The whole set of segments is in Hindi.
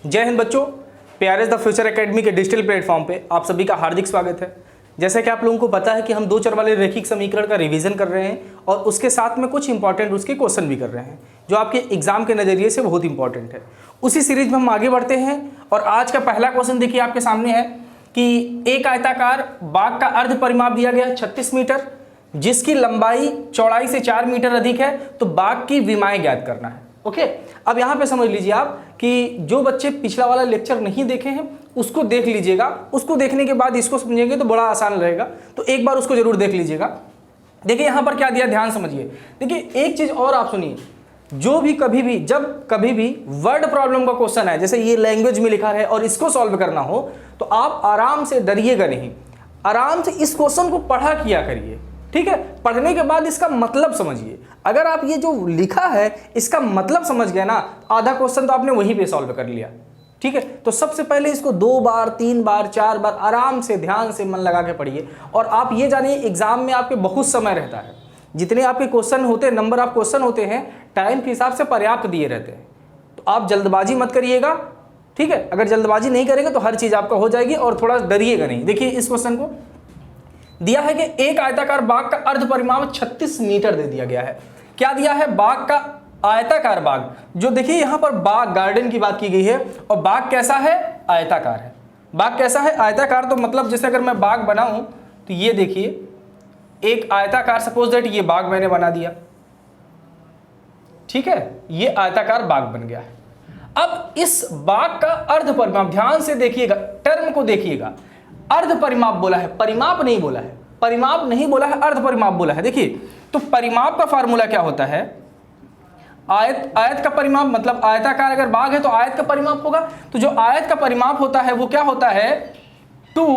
जय हिंद बच्चों, प्यारे द फ्यूचर एकेडमी के डिजिटल प्लेटफॉर्म पे आप सभी का हार्दिक स्वागत है। जैसे कि आप लोगों को पता है कि हम 2 चर वाले रैखिक समीकरण का रिवीजन कर रहे हैं और उसके साथ में कुछ इंपॉर्टेंट उसके क्वेश्चन भी कर रहे हैं जो आपके एग्जाम के नज़रिए से बहुत इंपॉर्टेंट है। उसी सीरीज में हम आगे बढ़ते हैं और आज का पहला क्वेश्चन देखिए आपके सामने है कि एक आयताकार बाग का अर्ध परिमाप दिया गया है 36 मीटर, जिसकी लंबाई चौड़ाई से 4 मीटर अधिक है, तो बाग की विमाएं ज्ञात करना है। ओके, अब यहाँ पे समझ लीजिए आप कि जो बच्चे पिछला वाला लेक्चर नहीं देखे हैं उसको देख लीजिएगा, उसको देखने के बाद इसको समझेंगे तो बड़ा आसान रहेगा, तो एक बार उसको जरूर देख लीजिएगा। देखिए यहाँ पर क्या दिया, ध्यान समझिए। देखिए एक चीज और आप सुनिए, जो भी जब कभी भी वर्ड प्रॉब्लम का क्वेश्चन है, जैसे ये लैंग्वेज में लिखा है और इसको सॉल्व करना हो, तो आप आराम से डरिएगा नहीं, आराम से इस क्वेश्चन को पढ़ा किया करिए। ठीक है, पढ़ने के बाद इसका मतलब समझिए। अगर आप ये जो लिखा है इसका मतलब समझ गए ना, आधा क्वेश्चन तो आपने वहीं पे सॉल्व कर लिया। ठीक है, तो सबसे पहले इसको 2 बार 3 बार 4 बार आराम से ध्यान से मन लगा के पढ़िए। और आप ये जानिए एग्जाम में आपके बहुत समय रहता है, जितने आपके क्वेश्चन होते हैं, नंबर ऑफ क्वेश्चन होते हैं, टाइम के हिसाब से पर्याप्त दिए रहते हैं। तो आप जल्दबाजी मत करिएगा। ठीक है, अगर जल्दबाजी नहीं करेंगे तो हर चीज आपका हो जाएगी और थोड़ा डरिएगा नहीं। देखिए इस क्वेश्चन को दिया है कि एक आयताकार बाग का अर्ध परिमाप 36 मीटर दे दिया गया है। क्या दिया है? बाग का आयताकार बाग, जो देखिए यहां पर बाग गार्डन की बात की गई है और बाग कैसा है? आयताकार है। बाग कैसा है? आयताकार। तो मतलब जैसे अगर मैं बाग बनाऊं तो ये देखिए एक आयताकार, सपोज दैट ये बाग मैंने बना दिया। ठीक है, ये आयताकार बाग बन गया है। अब इस बाग का अर्ध परिमाप, ध्यान से देखिएगा, टर्म को देखिएगा, अर्ध परिमाप बोला है, परिमाप नहीं बोला है, परिमाप नहीं बोला है, अर्ध परिमाप बोला है। देखिए तो परिमाप का फार्मूला क्या होता है? आयत का परिमाप, मतलब आयताकार अगर बाग है तो आयत का परिमाप होगा। तो जो आयत का परिमाप होता है वो क्या होता है? 2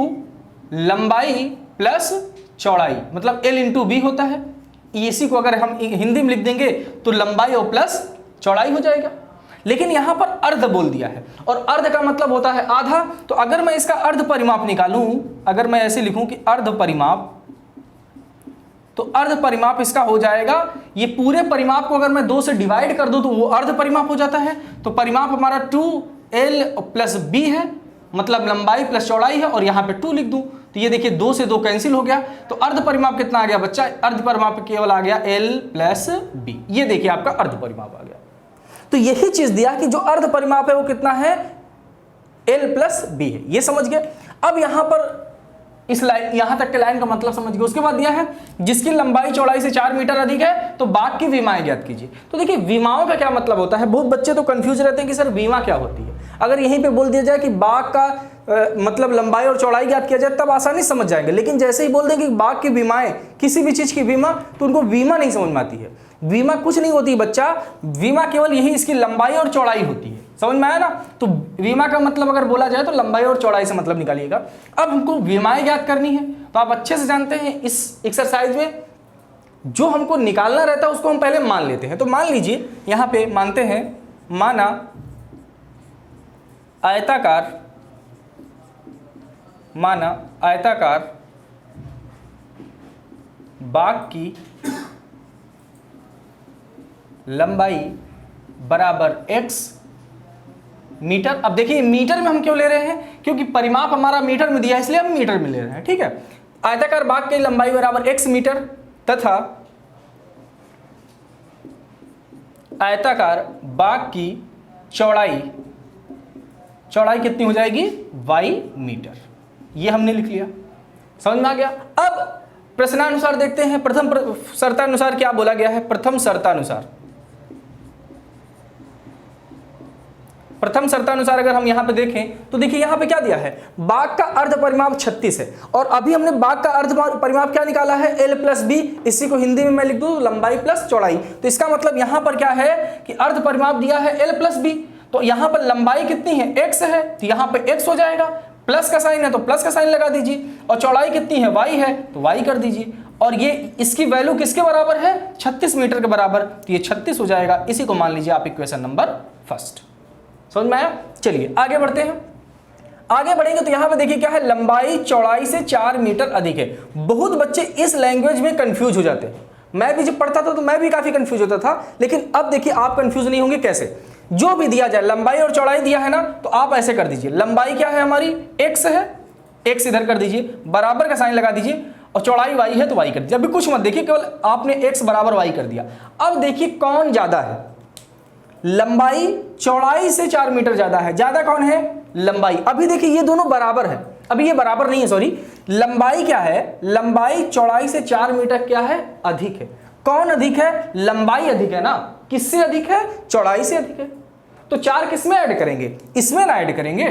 लंबाई प्लस चौड़ाई, मतलब L इंटू बी होता है। इसी को अगर हम हिंदी में लिख देंगे तो लंबाई और प्लस चौड़ाई हो जाएगा। लेकिन यहां पर अर्ध बोल दिया है और अर्ध का मतलब होता है आधा। तो अगर मैं इसका अर्ध परिमाप निकालूं, अगर मैं ऐसे लिखूं कि अर्ध परिमाप, तो अर्ध परिमाप इसका हो जाएगा, ये पूरे परिमाप को अगर मैं 2 से डिवाइड कर दूं तो वो अर्ध परिमाप हो जाता है। तो परिमाप हमारा 2L प्लस B है, मतलब लंबाई प्लस चौड़ाई है, और यहां पे 2 लिख दूं तो ये देखिए 2 से 2 कैंसिल हो गया। तो अर्ध परिमाप कितना आ गया बच्चा? अर्ध परिमाप केवल आ गया L प्लस B। ये देखिए आपका अर्ध परिमाप आ गया। तो यही चीज दिया कि जो अर्ध परिमाप है वो कितना है? L प्लस B है। ये समझ गए। अब यहां पर इस लाइन, यहां तक के लाइन का मतलब समझ गए। उसके बाद दिया है जिसकी लंबाई चौड़ाई से 4 मीटर अधिक है, तो बाग की विमाएं ज्ञात कीजिए। तो देखिए विमाओं का क्या मतलब होता है? बहुत बच्चे तो कंफ्यूज रहते हैं कि सर विमा क्या होती है। अगर यहीं पे बोल दिया जाए कि बाग का मतलब लंबाई और चौड़ाई ज्ञात किया जाए तब आसानी समझ जाएंगे। लेकिन जैसे ही बोल दें कि बाग की विमाएं, किसी भी चीज की बीमा, तो उनको बीमा नहीं समझ में आती है। बीमा कुछ नहीं होती बच्चा, बीमा केवल यही इसकी लंबाई और चौड़ाई होती है। समझ में आया ना? तो बीमा का मतलब अगर बोला जाए तो लंबाई और चौड़ाई से मतलब निकालिएगा। अब हमको विमाएं ज्ञात करनी है, तो आप अच्छे से जानते हैं इस एक्सरसाइज में जो हमको निकालना रहता है उसको हम पहले मान लेते हैं। तो मान लीजिए यहां पे मानते हैं, माना आयताकार बाग की लंबाई बराबर x मीटर। अब देखिए मीटर में हम क्यों ले रहे हैं? क्योंकि परिमाप हमारा मीटर में दिया है, इसलिए हम मीटर में ले रहे हैं। ठीक है, आयताकार बाग की लंबाई बराबर x मीटर तथा आयताकार बाग की चौड़ाई कितनी हो जाएगी? y metre. ये हमने लिख लिया, समझ में आ गया। अब प्रश्नानुसार देखते हैं। प्रथम शर्तानुसार क्या बोला गया है? प्रथम शर्तानुसार अगर हम यहां पे देखें तो देखिए यहां पे क्या दिया है? बाग का अर्ध परिमाप 36 है और अभी हमने बाग का अर्ध परिमाप क्या निकाला है? L plus B। इसी को हिंदी में मैं लिख दूं लंबाई प्लस चौड़ाई। तो इसका मतलब यहां पर क्या है कि अर्ध परिमाप दिया है L प्लस B। तो यहां पर लंबाई कितनी है? x है, तो यहां पे x हो जाएगा, प्लस का साइन है तो प्लस का साइन लगा दीजिए, और चौड़ाई कितनी है? y है, तो y कर दीजिए। और ये इसकी वैल्यू किसके बराबर है? 36 मीटर के बराबर, तो ये 36 हो जाएगा। इसी को मान लीजिए आप इक्वेशन नंबर फर्स्ट। समझ में आया? चलिए आगे बढ़ते हैं। आगे बढ़ेंगे तो यहां पे देखिए क्या है? लंबाई चौड़ाई से 4 मीटर अधिक है। बहुत बच्चे इस लैंग्वेज में कंफ्यूज हो जाते हैं। मैं भी जब पढ़ता था तो मैं भी काफी कंफ्यूज होता था, लेकिन अब देखिए आप कंफ्यूज नहीं होंगे। कैसे? जो भी दिया जाए, लंबाई और चौड़ाई दिया है ना, तो आप ऐसे कर दीजिए, लंबाई क्या है हमारी x है, x इधर कर दीजिए, बराबर का साइन लगा दीजिए, और चौड़ाई y है तो y कर दीजिए। अभी कुछ मत देखिए, केवल आपने x बराबर y कर दिया। अब देखिए कौन ज्यादा है, लंबाई चौड़ाई से 4 मीटर ज्यादा है, ज्यादा कौन है, लंबाई। अभी देखिए ये दोनों बराबर है, अभी ये बराबर नहीं है, सॉरी, लंबाई क्या है, लंबाई चौड़ाई से 4 मीटर क्या है, अधिक है। कौन अधिक है, लंबाई अधिक है ना, किससे अधिक है, चौड़ाई से अधिक है। तो 4 किस में ऐड करेंगे, इसमें ना ऐड करेंगे।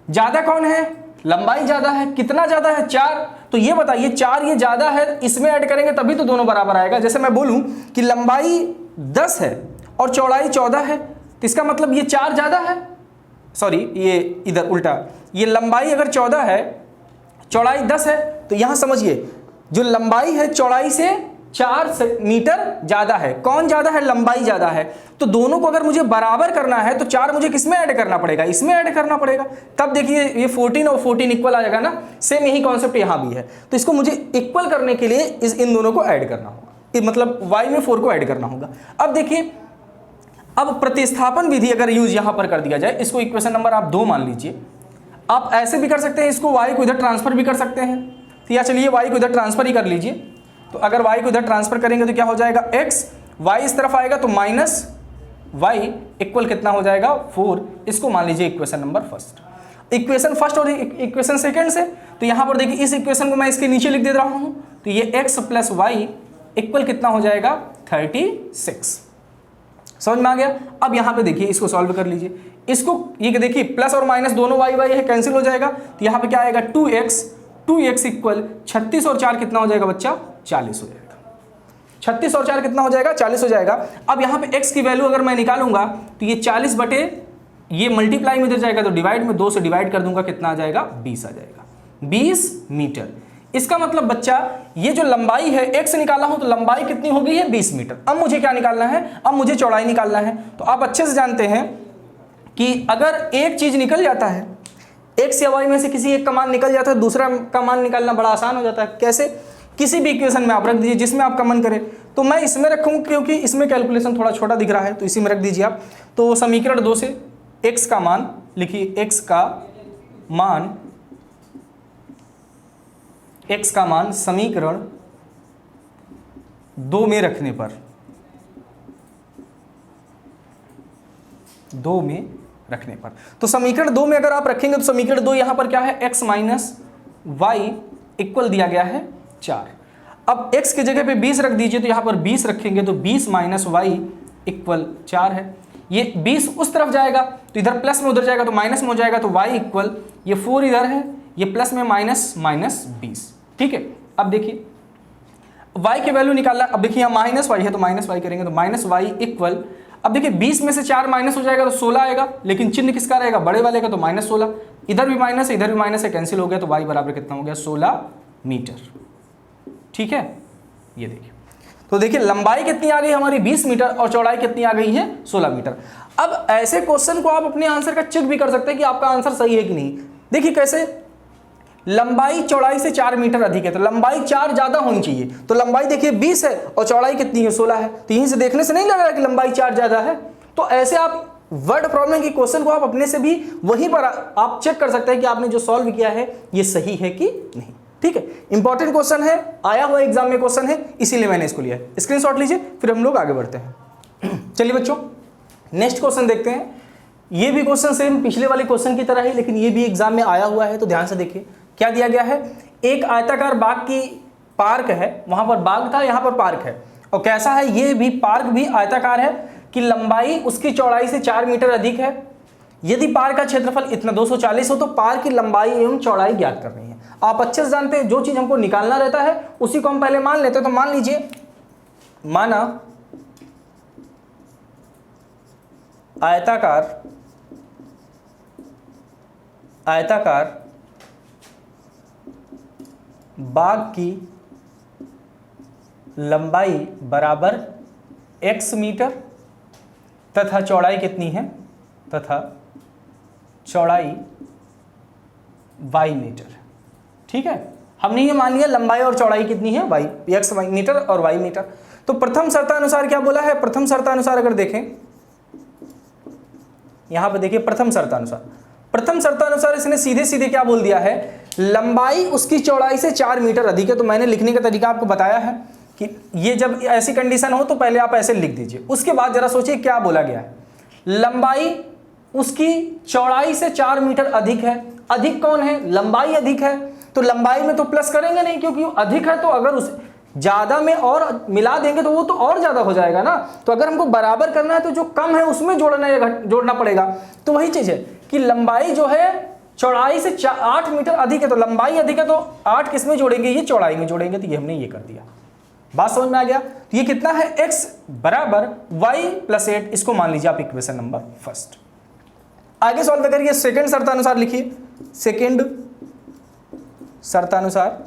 ज्यादा कौन है, लंबाई ज्यादा है, कितना ज्यादा है, 4। तो ये बताइए 4 ये ज्यादा है, इसमें ऐड करेंगे तभी तो दोनों बराबर आएगा। जैसे मैं बोलूं कि लंबाई 10 है और चौड़ाई 14 है, तो इसका मतलब ये 4 ज्यादा है, सॉरी ये इधर उल्टा, ये लंबाई अगर 14 है, चौड़ाई 10 है, तो यहां समझिए जो लंबाई है चौड़ाई से 4 मीटर ज्यादा है। कौन ज्यादा है, लंबाई ज्यादा है। तो दोनों को अगर मुझे बराबर करना है तो 4 मुझे किसमें ऐड करना पड़ेगा, इसमें ऐड करना पड़ेगा। तब देखिए ये 14 और 14 इक्वल आ जाएगा ना। सेम यही कॉन्सेप्ट यहां भी है। तो इसको मुझे इक्वल करने के लिए इन दोनों को ऐड करना होगा, मतलब y में 4 को ऐड करना होगा। अब देखिए, अब प्रतिस्थापन विधि अगर यूज यहां पर कर दिया जाए, इसको इक्वेशन नंबर आप 2 मान लीजिए। आप ऐसे भी कर सकते हैं, इसको y को इधर ट्रांसफर भी कर सकते हैं। तो या चलिए y को इधर ट्रांसफर ही कर लीजिए। तो अगर y को इधर ट्रांसफर करेंगे तो क्या हो जाएगा, x, y इस तरफ आएगा तो माइनस y इक्वल कितना हो जाएगा, 4। इसको मान लीजिए equation number first, equation first और इक्वेशन सेकंड से। तो यहां पर देखिए इस इक्वेशन को मैं इसके नीचे लिख दे रहा हूं, तो ये x प्लस वाई इक्वल कितना हो जाएगा, 36। समझ में आ गया। अब यहां पे देखिए इसको सॉल्व कर लीजिए। इसको ये देखिए प्लस और माइनस दोनों y y है, कैंसिल हो जाएगा। तो यहां पे क्या आएगा, 2x इक्वल 36 और 4 कितना हो जाएगा बच्चा, 40 हो जाएगा। 36 और 4 कितना हो जाएगा, 40 हो जाएगा। अब यहाँ पे x की वैल्यू अगर मैं निकालूंगा तो ये 40 बटे ये मल्टीप्लाई में इधर जाएगा तो डिवाइड में 2 से डिवाइड कर दूंगा, कितना आ जाएगा, 20 आ जाएगा, 20 मीटर। इसका मतलब बच्चा ये जो लंबाई है x निकाला हूं तो लंबाई कितनी हो गई है, 20 मीटर। अब मुझे क्या निकालना है, अब मुझे चौड़ाई निकालना है। तो आप अच्छे से जानते हैं कि अगर एक चीज निकल जाता है, x या y में से किसी एक का मान निकल जाता है, दूसरा का मान निकालना बड़ा आसान हो जाता है। कैसे, किसी भी इक्वेशन में आप रख दीजिए जिसमें आपका मन करे। तो मैं इसमें रखूंगा क्योंकि इसमें कैलकुलेशन थोड़ा छोटा दिख रहा है, तो इसी में रख दीजिए आप। तो समीकरण 2 से x का मान लिखिए, x का मान समीकरण 2 में रखने पर, 2 में रखने पर, तो समीकरण 2 में अगर आप रखेंगे तो समीकरण 2 यहां पर क्या है, x माइनस वाई इक्वल दिया गया है 4। अब x की जगह पे 20 रख दीजिए, तो यहां पर 20 रखेंगे तो 20 माइनस वाई इक्वल 4 है। ये 20 उस तरफ जाएगा तो इधर प्लस में उधर जाएगा तो माइनस में हो जाएगा, तो y इक्वल ये 4 इधर है, ये प्लस में माइनस 20। ठीक है। अब देखिए y की वैल्यू निकालना। अब देखिए यहाँ माइनस वाई है तो माइनस वाई करेंगे तो माइनस वाई इक्वल, अब देखिए 20 में से 4 माइनस हो जाएगा तो 16 आएगा, लेकिन चिन्ह किसका रहेगा, बड़े वाले का, तो माइनस 16। इधर भी माइनस है, इधर भी माइनस है, कैंसिल हो गया, तो y बराबर कितना हो गया, 16 मीटर। ठीक है, ये देखिए। तो देखिए लंबाई कितनी आ गई हमारी, 20 मीटर, और चौड़ाई कितनी आ गई है, 16 मीटर। अब ऐसे क्वेश्चन को आप अपने आंसर का चेक भी कर सकते हैं कि आपका आंसर सही है कि नहीं। देखिए कैसे, लंबाई चौड़ाई से 4 मीटर अधिक है, तो लंबाई 4 ज्यादा होनी चाहिए। तो लंबाई देखिए 20 है और चौड़ाई कितनी है, 16 है। तो यहीं से देखने से नहीं लग रहा कि लंबाई 4 ज्यादा है। तो ऐसे आप वर्ड प्रॉब्लम की क्वेश्चन को आप अपने से भी वहीं पर आप चेक कर सकते हैं कि आपने जो सॉल्व किया है ये सही है कि नहीं। ठीक है, इंपॉर्टेंट क्वेश्चन है, आया हुआ एग्जाम में क्वेश्चन है, इसीलिए मैंने इसको लिया है। स्क्रीनशॉट लीजिए, फिर हम लोग आगे बढ़ते हैं। चलिए बच्चों, नेक्स्ट क्वेश्चन देखते हैं। ये भी क्वेश्चन सेम पिछले वाले क्वेश्चन की तरह है, लेकिन ये भी एग्जाम में आया हुआ है, तो ध्यान से देखिए क्या दिया गया है। एक आयताकार बाग की पार्क है, वहां पर बाग था, यहां पर पार्क है, और कैसा है, ये भी पार्क भी आयताकार है कि लंबाई उसकी चौड़ाई से 4 मीटर अधिक है। यदि पार्क का क्षेत्रफल इतना 240 हो तो पार्क की लंबाई एवं चौड़ाई ज्ञात करनी है। आप अच्छे से जानते हैं, जो चीज हमको निकालना रहता है उसी को हम पहले मान लेते हैं। तो मान लीजिए, माना आयताकार बाग की लंबाई बराबर x मीटर तथा चौड़ाई कितनी है, तथा चौड़ाई y मीटर। ठीक है, हमने ये मान लिया लंबाई और चौड़ाई कितनी है, x मीटर और y मीटर। तो प्रथम शर्तानुसार क्या बोला है, प्रथम शर्तानुसार अगर देखें यहाँ पे देखिए प्रथम शर्तानुसार, प्रथम शर्तानुसार इसने सीधे सीधे क्या बोल दिया है, लंबाई उसकी चौड़ाई से 4 मीटर अधिक है। तो मैंने लिखने का तरीका आपको बताया है कि ये जब ऐसी कंडीशन हो तो पहले आप ऐसे लिख दीजिए। उसके बाद जरा सोचिए क्या बोला गया है, लंबाई उसकी चौड़ाई से 4 मीटर अधिक है। अधिक कौन है, लंबाई अधिक है, तो लंबाई में तो प्लस करेंगे नहीं क्योंकि अधिक है, तो अगर उस ज्यादा में और मिला देंगे तो वो तो और ज्यादा हो जाएगा ना। तो अगर हमको बराबर करना है तो जो कम है उसमें जोड़ना पड़ेगा। तो वही चीज है कि लंबाई जो है चौड़ाई से 8 मीटर अधिक है, तो लंबाई अधिक है तो 8 किस में जोड़ेंगे, ये चौड़ाई में जोड़ेंगे। तो ये हमने ये कर दिया, बात समझ में आ गया। तो ये कितना है, x बराबर y प्लस 8, इसको मान लीजिए आप इक्वेशन नंबर फर्स्ट। आगे सॉल्व करिए, सेकंड शर्तानुसार लिखिए, सेकंड शर्तानुसार।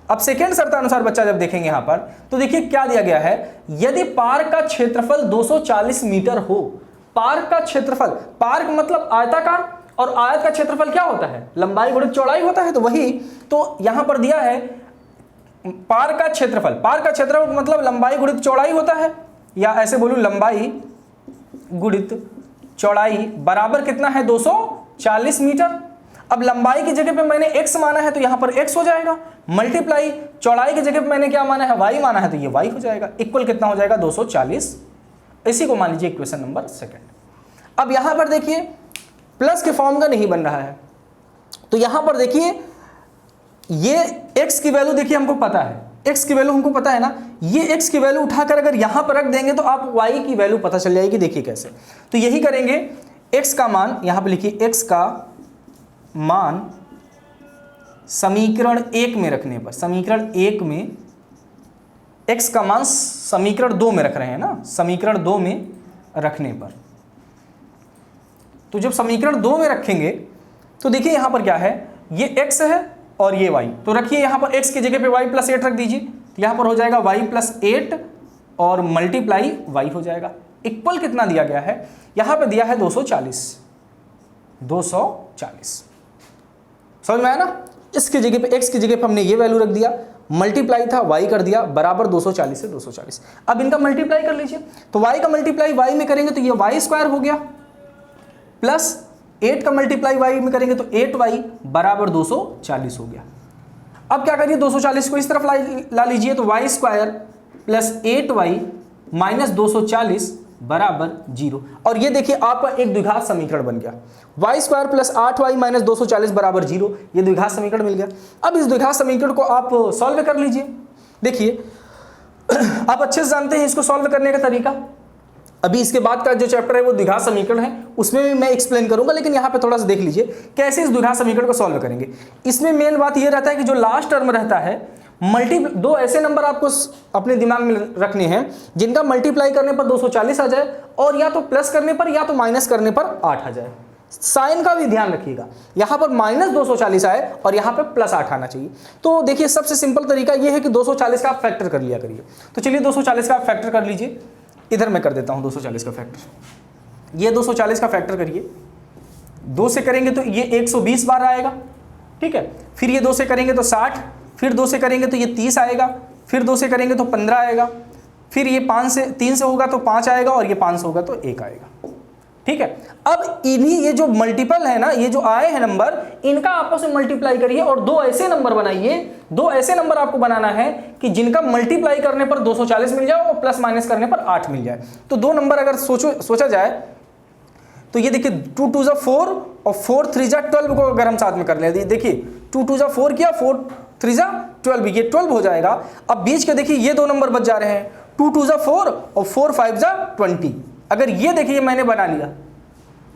अब सेकंड शर्तानुसार बच्चा जब देखेंगे यहां पर तो देखिए क्या दिया गया है, यदि पार्क का क्षेत्रफल 240 मीटर हो, पार्क का क्षेत्रफल, पार्क मतलब आयताकार, और आयत का क्षेत्रफल क्या होता है, लंबाई गुणित चौड़ाई होता है। तो वही तो यहां पर दिया है पार्क का क्षेत्रफल, पार्क का क्षेत्रफल मतलब लंबाई गुणित चौड़ाई होता है, या ऐसे बोलूं लंबाई गुणित चौड़ाई बराबर कितना है, 240 मीटर। अब लंबाई की जगह पे मैंने x माना है तो यहां पर x हो जाएगा, मल्टीप्लाई चौड़ाई की जगह पे मैंने क्या माना है, y माना है, तो ये y हो जाएगा। इक्वल कितना हो जाएगा, 240। इसी को मान लीजिए इक्वेशन नंबर सेकंड। अब यहां पर देखिए प्लस के फॉर्म का नहीं बन रहा है, तो यहां पर देखिए ये x की वैल्यू देखिए हमको पता है, x की वैल्यू हमको पता है ना, ये x की वैल्यू उठाकर अगर यहां पर रख देंगे तो आप y की वैल्यू पता चल जाएगी। देखिए कैसे, तो यही करेंगे, x का मान यहां पे लिखिए, x का मान समीकरण 1 में रखने पर, समीकरण 1 में x का मान समीकरण 2 में रख रहे हैं ना, समीकरण 2 में रखने पर, तो जब समीकरण 2 में रखेंगे तो देखिए यहां पर क्या है, ये x है और ये y, तो रखिए यहां पर x की जगह पे y प्लस 8 रख दीजिए, तो यहां पर हो जाएगा y प्लस 8 और मल्टीप्लाई y हो जाएगा। इक्वल कितना दिया गया है, यहां पे दिया है 240, 240 समझ में आया ना। इसकी जगह पे x की जगह पे हमने ये वैल्यू रख दिया, मल्टीप्लाई था y कर दिया, बराबर 240 से 240। अब इनका मल्टीप्लाई कर लीजिए, तो y का मल्टीप्लाई y में करेंगे तो ये y स्क्वायर हो गया, प्लस 8 का मल्टीप्लाई y में करेंगे तो 8y बराबर 240 हो गया। अब क्या करिए, 240 को इस तरफ ला लीजिए, तो y square plus 8y minus 240 बराबर 0। और ये देखिए आपका एक द्विघात समीकरण बन गया, y square plus 8y minus 240 बराबर 0, ये द्विघात समीकरण मिल गया। अब इस द्विघात समीकरण को आप सॉल्व कर लीजिए। देखिए आप अच्छे से जानते हैं इसको सॉल्व करने का तरीका, अभी इसके बाद का जो चैप्टर है वो द्विघात समीकरण है, उसमें भी मैं एक्सप्लेन करूंगा, लेकिन यहाँ पे थोड़ा सा देख लीजिए कैसे इस द्विघात समीकरण को सॉल्व करेंगे। इसमें मेन बात ये रहता है कि जो लास्ट टर्म रहता है, दो ऐसे नंबर आपको अपने दिमाग में रखने हैं जिनका मल्टीप्लाई करने पर 240 आ जाए, और या तो प्लस करने पर या तो माइनस करने पर 8 आ जाए। साइन का भी ध्यान रखिएगा, यहाँ पर माइनस 240 आए और यहाँ पर प्लस 8 आना चाहिए। तो देखिए सबसे सिंपल तरीका ये है कि 240 का आप फैक्टर कर लिया करिए। तो चलिए 240 का आप फैक्टर कर लीजिए, इधर मैं कर देता हूँ 240 का फैक्टर। ये 240 का फैक्टर करिए, 2 से करेंगे तो ये 120 बार आएगा, ठीक है। फिर ये 2 से करेंगे तो 60, फिर 2 से करेंगे तो ये 30 आएगा, फिर 2 से करेंगे तो 15 आएगा, फिर ये 3 से होगा तो 5 आएगा, और ये 5 से होगा तो 1 आएगा, ठीक है। अब इन्हीं ये जो मल्टीपल है ना, ये जो आए हैं नंबर, इनका आपस में मल्टीप्लाई करिए और दो ऐसे नंबर बनाइए, दो ऐसे नंबर आपको बनाना है कि जिनका मल्टीप्लाई करने पर 240 मिल जाए और प्लस माइनस करने पर 8 मिल जाए। तो दो नंबर अगर सोचा जाए तो ये देखिए 2 2 जा 4 और 4 3 जा 12 को अगर हम साथ में कर ले, देखिए 2 2 जा 4 किया, 4 3 जा 12, ये 12 हो जाएगा। अब बीच के देखिए ये दो नंबर बच जा रहे हैं, 2 2 जा 4 और 4 5 जा 20। अगर ये देखिए मैंने बना लिया,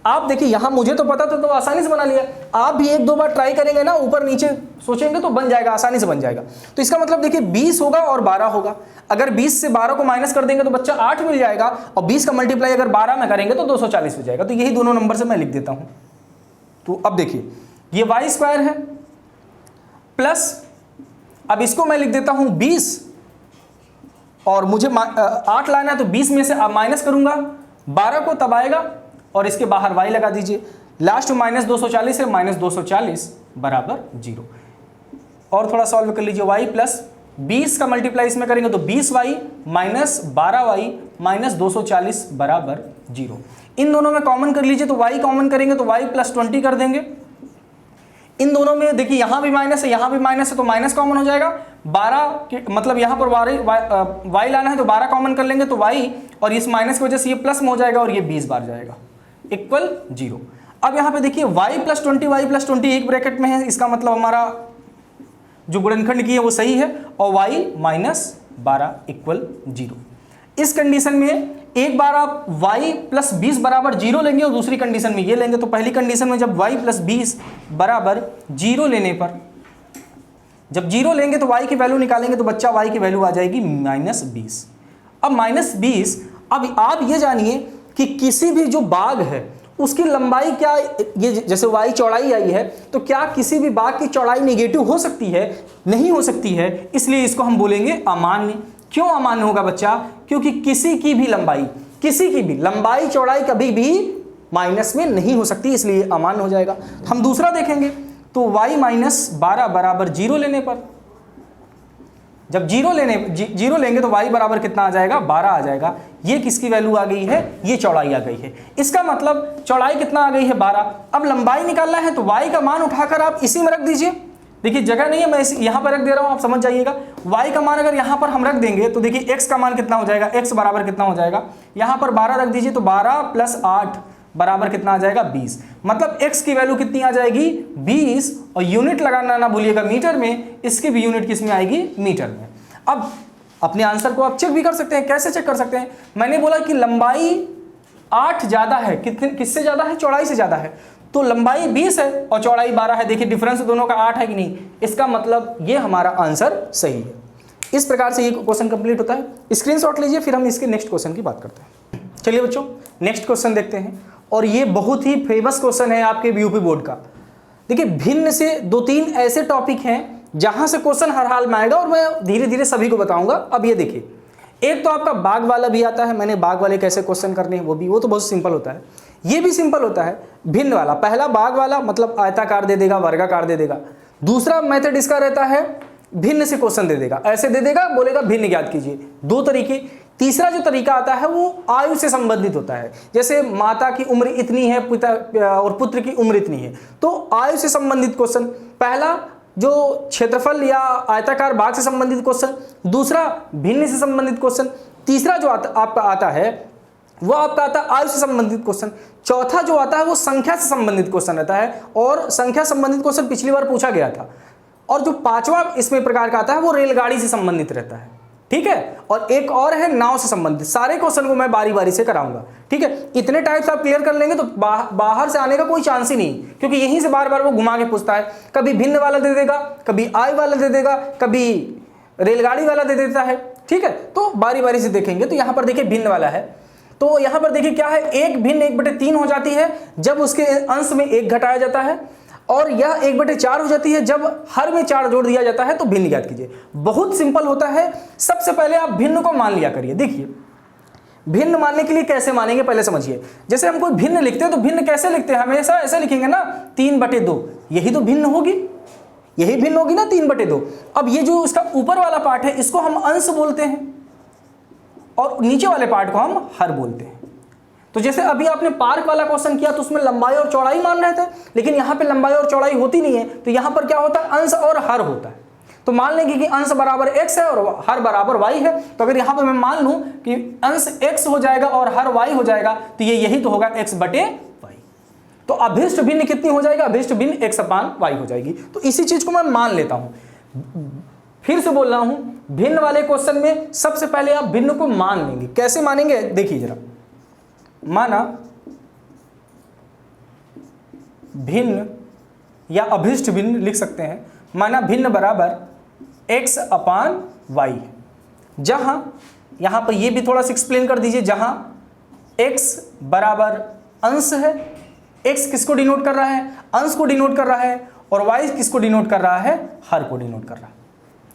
आप देखिए यहां मुझे तो पता था तो आसानी से बना लिया, आप भी 1-2 बार ट्राई करेंगे ना, ऊपर नीचे सोचेंगे तो बन जाएगा, आसानी से बन जाएगा। तो इसका मतलब देखिए 20 होगा और 12 होगा, अगर 20 से 12 को माइनस कर देंगे तो बच्चा 8 मिल जाएगा, और 20 का मल्टीप्लाई अगर 12 में करेंगे तो 240 हो जाएगा। तो यही दोनों नंबर से मैं लिख देता हूं। तो अब देखिए ये वाई स्क्वायर है प्लस, अब इसको मैं लिख देता हूं 20, और मुझे 8 लाना है तो 20 में से माइनस करूंगा 12 को, तब आएगा और इसके बाहर y लगा दीजिए, लास्ट में माइनस 240 है, माइनस 240 बराबर 0। और थोड़ा सॉल्व कर लीजिए, y प्लस 20 का मल्टीप्लाई इसमें करेंगे तो 20y माइनस 12y माइनस 240 बराबर 0। इन दोनों में कॉमन कर लीजिए, तो y कॉमन करेंगे तो y प्लस 20 कर देंगे। इन दोनों में देखिए यहाँ भी माइनस है, यहाँ भी माइनस है, तो माइनस कॉमन हो जाएगा। 12 मतलब यहाँ पर y लाना है तो 12 कॉमन कर लेंगे तो y, और इस माइनस की वजह से ये प्लस में हो जाएगा और ये 20 बार जाएगा, इक्वल 0। अब यहाँ पे देखिए y प्लस 20 एक ब्रैकेट में है, इसका मतलब हमारा जो गुणनखंड की है वो सही है, और y माइनस 12 इक्वल 0। इस कंडीशन में एक बार आप y प्लस 20 बराबर 0 लेंगे और दूसरी कंडीशन में ये लेंगे। तो पहली कंडीशन में जब y प्लस 20 बराबर 0 लेने पर, जब 0 लेंगे तो y की वैल्यू निकालेंगे तो बच्चा y की वैल्यू आ जाएगी -20। अब -20, अब आप ये जानिए कि किसी भी जो बाग है उसकी लंबाई क्या, ये जैसे y चौड़ाई आई है तो क्या किसी भी बाग की चौड़ाई नेगेटिव हो सकती है? नहीं हो सकती है, इसलिए इसको हम बोलेंगे अमान्य। क्यों अमान्य होगा बच्चा? क्योंकि किसी की भी लंबाई चौड़ाई कभी भी माइनस में नहीं हो सकती, इसलिए अमान्य हो जाएगा। हम दूसरा देखेंगे तो y माइनस 12 बराबर 0 लेने पर, जब 0 लेंगे तो y बराबर कितना आ जाएगा? 12 आ जाएगा। ये किसकी वैल्यू आ गई है? ये चौड़ाई आ गई है। इसका मतलब चौड़ाई कितना आ गई है? 12। अब लंबाई निकालना है तो y का मान उठाकर आप इसी में रख दीजिए। देखिए जगह नहीं है, मैं यहाँ पर रख दे रहा हूँ, आप समझ जाइएगा। y का मान अगर यहाँ पर हम रख देंगे तो देखिए x का मान कितना हो जाएगा? x बराबर कितना हो जाएगा? यहाँ पर 12 रख दीजिए तो 12 प्लस 8 बराबर कितना आ जाएगा? 20। मतलब x की वैल्यू कितनी आ जाएगी? 20। और यूनिट लगाना ना भूलिएगा मीटर में, इसकी भी यूनिट किस में आएगी? मीटर में। अब अपने आंसर को आप चेक भी कर सकते हैं। कैसे चेक कर सकते हैं? मैंने बोला कि लंबाई 8 ज़्यादा है, किससे ज़्यादा है? चौड़ाई से ज़्यादा है। तो लंबाई 20 है और चौड़ाई 12 है। देखिए डिफरेंस दोनों का 8 है कि नहीं? इसका मतलब ये हमारा आंसर सही है। इस प्रकार से ये क्वेश्चन कंप्लीट होता है। स्क्रीनशॉट लीजिए, फिर हम इसके नेक्स्ट क्वेश्चन की बात करते हैं। चलिए बच्चों नेक्स्ट क्वेश्चन देखते हैं, और ये बहुत ही फेमस क्वेश्चन है आपके यूपी बोर्ड का। देखिए भिन्न से 2-3 ऐसे टॉपिक हैं जहां से क्वेश्चन हर हाल में आएगा, और मैं धीरे धीरे सभी को बताऊंगा। अब ये देखिए, एक तो आपका बाग वाला भी आता है, मैंने बाग वाले कैसे क्वेश्चन करने हैं वो तो बहुत सिंपल होता है। ये भी सिंपल होता है। भिन्न वाला, पहला बाग वाला मतलब आयताकार दे देगा, वर्गाकार दे देगा। दूसरा मेथड इसका रहता है भिन्न से क्वेश्चन दे देगा, ऐसे दे देगा, बोलेगा भिन्न ज्ञात कीजिए। 2 तरीके। तीसरा जो तरीका आता है वो आयु से संबंधित होता है, जैसे माता की उम्र इतनी है, पिता और पुत्र की उम्र इतनी है, तो आयु से संबंधित क्वेश्चन पहला, जो क्षेत्रफल या आयताकार बाग से संबंधित क्वेश्चन। दूसरा भिन्न से संबंधित क्वेश्चन। तीसरा जो आपका आता है वो आपका आता है आयु से संबंधित क्वेश्चन। चौथा जो आता है वो संख्या से संबंधित क्वेश्चन रहता है, और संख्या संबंधित क्वेश्चन पिछली बार पूछा गया था। और जो पांचवा इसमें प्रकार का आता है वो रेलगाड़ी से संबंधित रहता है, ठीक है। और एक और है नाव से संबंधित। सारे क्वेश्चन को मैं बारी बारी से कराऊंगा, ठीक है। इतने टाइप्स आप क्लियर कर लेंगे तो बाहर से आने का कोई चांस ही नहीं, क्योंकि यहीं से बार बार वो घुमा के पूछता है। कभी भिन्न वाला दे देगा, कभी आयु वाला दे देगा, कभी रेलगाड़ी वाला दे देता है, ठीक है। तो बारी बारी से देखेंगे। तो यहाँ पर देखिए भिन्न वाला है, तो यहाँ पर देखिए क्या है, एक भिन्न 1/3 हो जाती है जब उसके अंश में 1 घटाया जाता है, और यह 1/4 हो जाती है जब हर में 4 जोड़ दिया जाता है। तो भिन्न ज्ञात कीजिए। बहुत सिंपल होता है। सबसे पहले आप भिन्न को मान लिया करिए। देखिए भिन्न मानने के लिए कैसे मानेंगे पहले समझिए। जैसे हम कोई भिन्न लिखते हैं तो भिन्न कैसे लिखते हैं? हमेशा ऐसे लिखेंगे ना, 3/2। यही तो भिन्न होगी, यही भिन्न होगी ना, 3/2। अब ये जो इसका ऊपर वाला पार्ट है इसको हम अंश बोलते हैं, और नीचे वाले पार्ट को हम हर बोलते हैं। तो जैसे अभी आपने पार्क वाला क्वेश्चन किया तो उसमें लंबाई और चौड़ाई मान रहे थे, लेकिन यहाँ पे लंबाई और चौड़ाई होती नहीं है, तो यहाँ पर क्या होता है? अंश और हर होता है। तो मान लेंगे कि अंश बराबर x है और हर बराबर y है। तो अगर यहाँ पे मैं मान लूँ कि अंश x हो जाएगा और हर y हो जाएगा, तो ये यही तो होगा x/y। तो अभिष्ट भिन्न कितनी हो जाएगा? अभिष्ट भिन्न x/y हो जाएगी। तो इसी चीज को मैं मान लेता हूँ। फिर से बोल रहा हूँ, भिन्न वाले क्वेश्चन में सबसे पहले आप भिन्न को मान लेंगे। कैसे मानेंगे? देखिए जरा, माना भिन्न या अभिष्ट भिन्न लिख सकते हैं। माना भिन्न बराबर x/y, जहां यहां पर ये भी थोड़ा सा एक्सप्लेन कर दीजिए। जहां x बराबर अंश है, x किसको डिनोट कर रहा है? अंश को डिनोट कर रहा है, और y किसको डिनोट कर रहा है? हर को डिनोट कर रहा है।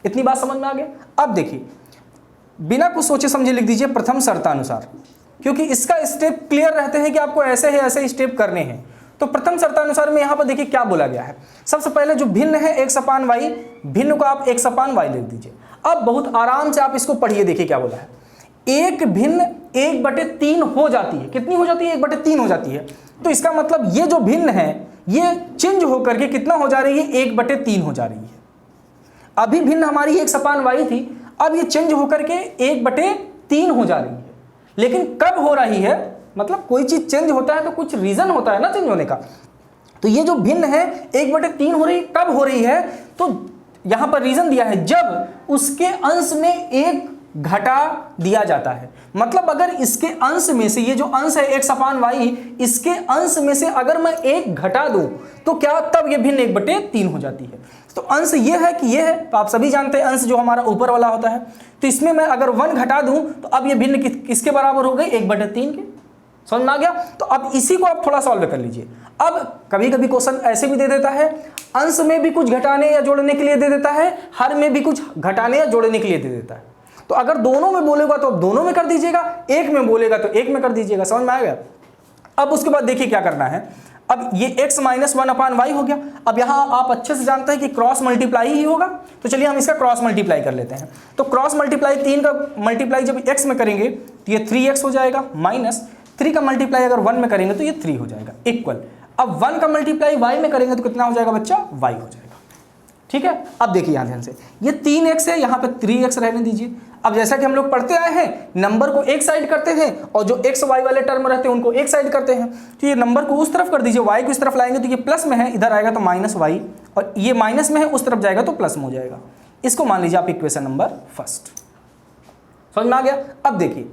इतनी बात समझ में आ गई। अब देखिए, बिना कुछ सोचे समझे लिख दीजिए प्रथम शर्तानुसार, क्योंकि इसका स्टेप क्लियर रहते हैं कि आपको ऐसे ही ऐसे स्टेप करने हैं। तो प्रथम शर्तानुसार में यहाँ पर देखिए क्या बोला गया है। सबसे पहले जो भिन्न है x/y, भिन्न को आप x/y लिख दीजिए। अब बहुत आराम से आप इसको पढ़िए, देखिए क्या बोला है। एक भिन्न 1/3 हो जाती है। कितनी हो जाती है? 1/3 हो जाती है। तो इसका मतलब ये जो भिन्न है ये चेंज होकर के कितना हो जा रही है? 1/3 हो जा रही है। अभी भिन्न हमारी x अपान y थी, अब ये चेंज होकर के 1/3 हो जा रही है। लेकिन कब हो रही है? मतलब कोई चीज चेंज होता है तो कुछ रीजन होता है ना चेंज होने का। तो ये जो भिन्न है 1/3 हो रही, कब हो रही है? तो यहां पर रीजन दिया है, जब उसके अंश में 1 घटा दिया जाता है। मतलब अगर इसके अंश में से, ये जो अंश है x अपान y, इसके अंश में से अगर मैं 1 घटा दूं तो क्या तब ये भिन्न 1/3 हो जाती है। तो अंश ये है कि ये है, तो आप सभी जानते हैं अंश जो हमारा ऊपर वाला होता है। तो इसमें मैं अगर 1 घटा दूं तो अब ये भिन्न किसके बराबर हो गई? 1/3 के। समझ में आ गया? तो अब इसी को आप थोड़ा सॉल्व कर लीजिए। अब कभी कभी क्वेश्चन ऐसे भी दे देता है, अंश में भी कुछ घटाने या जोड़ने के लिए दे देता है, हर में भी कुछ घटाने या जोड़ने के लिए दे देता है। तो अगर दोनों में बोलेगा तो अब दोनों में कर दीजिएगा, एक में बोलेगा तो एक में कर दीजिएगा। समझ में आएगा? अब उसके बाद देखिए क्या करना है। अब ये x - 1 अपान y हो गया। अब यहां आप अच्छे से जानते हैं कि क्रॉस मल्टीप्लाई ही होगा, तो चलिए हम इसका क्रॉस मल्टीप्लाई कर लेते हैं। तो क्रॉस मल्टीप्लाई 3 का मल्टीप्लाई जब x में करेंगे तो ये 3x हो जाएगा, माइनस 3 का मल्टीप्लाई अगर 1 में करेंगे तो ये 3 हो जाएगा, इक्वल। अब 1 का मल्टीप्लाई y में करेंगे तो कितना हो जाएगा बच्चा? y हो जाएगा। ठीक है, अब देखिए यहां ध्यान से, ये 3x है, यहां पे 3x रहने दीजिए। अब जैसा कि हम लोग पढ़ते आए हैं, नंबर को एक साइड करते हैं और जो x y वाले टर्म रहते हैं उनको एक साइड करते हैं। तो ये नंबर को उस तरफ कर दीजिए, y को इस तरफ लाएंगे तो ये प्लस में है, इधर आएगा तो माइनस y, और ये माइनस में है उस तरफ जाएगा तो प्लस में हो जाएगा। इसको मान लीजिए आप इक्वेशन नंबर फर्स्ट। समझ में आ गया? अब देखिए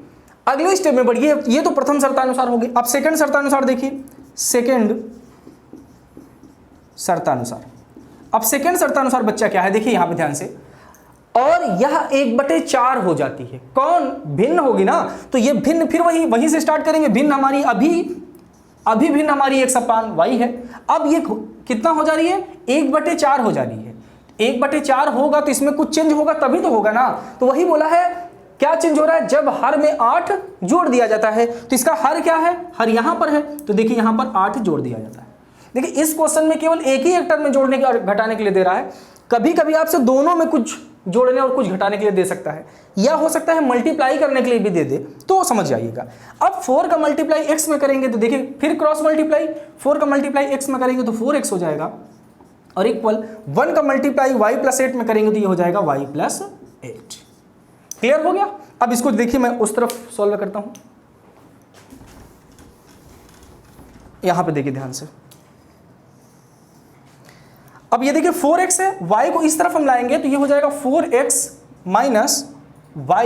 अगले स्टेप में बढ़िए, ये तो प्रथम शर्तानुसार होगी। अब सेकंड शर्तानुसार देखिए, सेकंड शर्तानुसार। अब सेकंड शर्तानुसार बच्चा क्या है? देखिए यहां पे ध्यान से, और यह 1/4 हो जाती है। कौन? भिन्न होगी ना, तो ये भिन्न फिर वही से स्टार्ट करेंगे। भिन्न हमारी अभी भिन्न हमारी x अपान y है। अब ये कितना हो जा रही है? 1/4 हो जा रही है। 1/4 होगा तो इसमें कुछ चेंज होगा तभी तो होगा ना। तो वही बोला है, क्या चेंज हो रहा है? जब हर में 8 जोड़ दिया जाता है। तो इसका हर क्या है? हर यहां पर है, तो देखिए यहां पर 8 जोड़ दिया जाता है। देखिए इस क्वेश्चन में केवल एक ही एक टर्म में जोड़ने के और घटाने के लिए दे रहा है। कभी कभी आपसे दोनों में कुछ जोड़ने और कुछ घटाने के लिए दे सकता है, या हो सकता है मल्टीप्लाई करने के लिए भी दे दे, तो समझ जाइएगा। अब 4 का मल्टीप्लाई x में करेंगे तो देखिए फिर क्रॉस मल्टीप्लाई, 4 का मल्टीप्लाई x में करेंगे तो 4x हो जाएगा, और इक्वल 1 का मल्टीप्लाई y + 8 में करेंगे तो ये हो जाएगा y + 8। क्लियर हो गया? अब इसको देखिए मैं उस तरफ सॉल्व करता हूं। यहां पे देखिए ध्यान से, अब ये देखिए 4x है, y को इस तरफ हम लाएंगे तो ये हो जाएगा 4x - y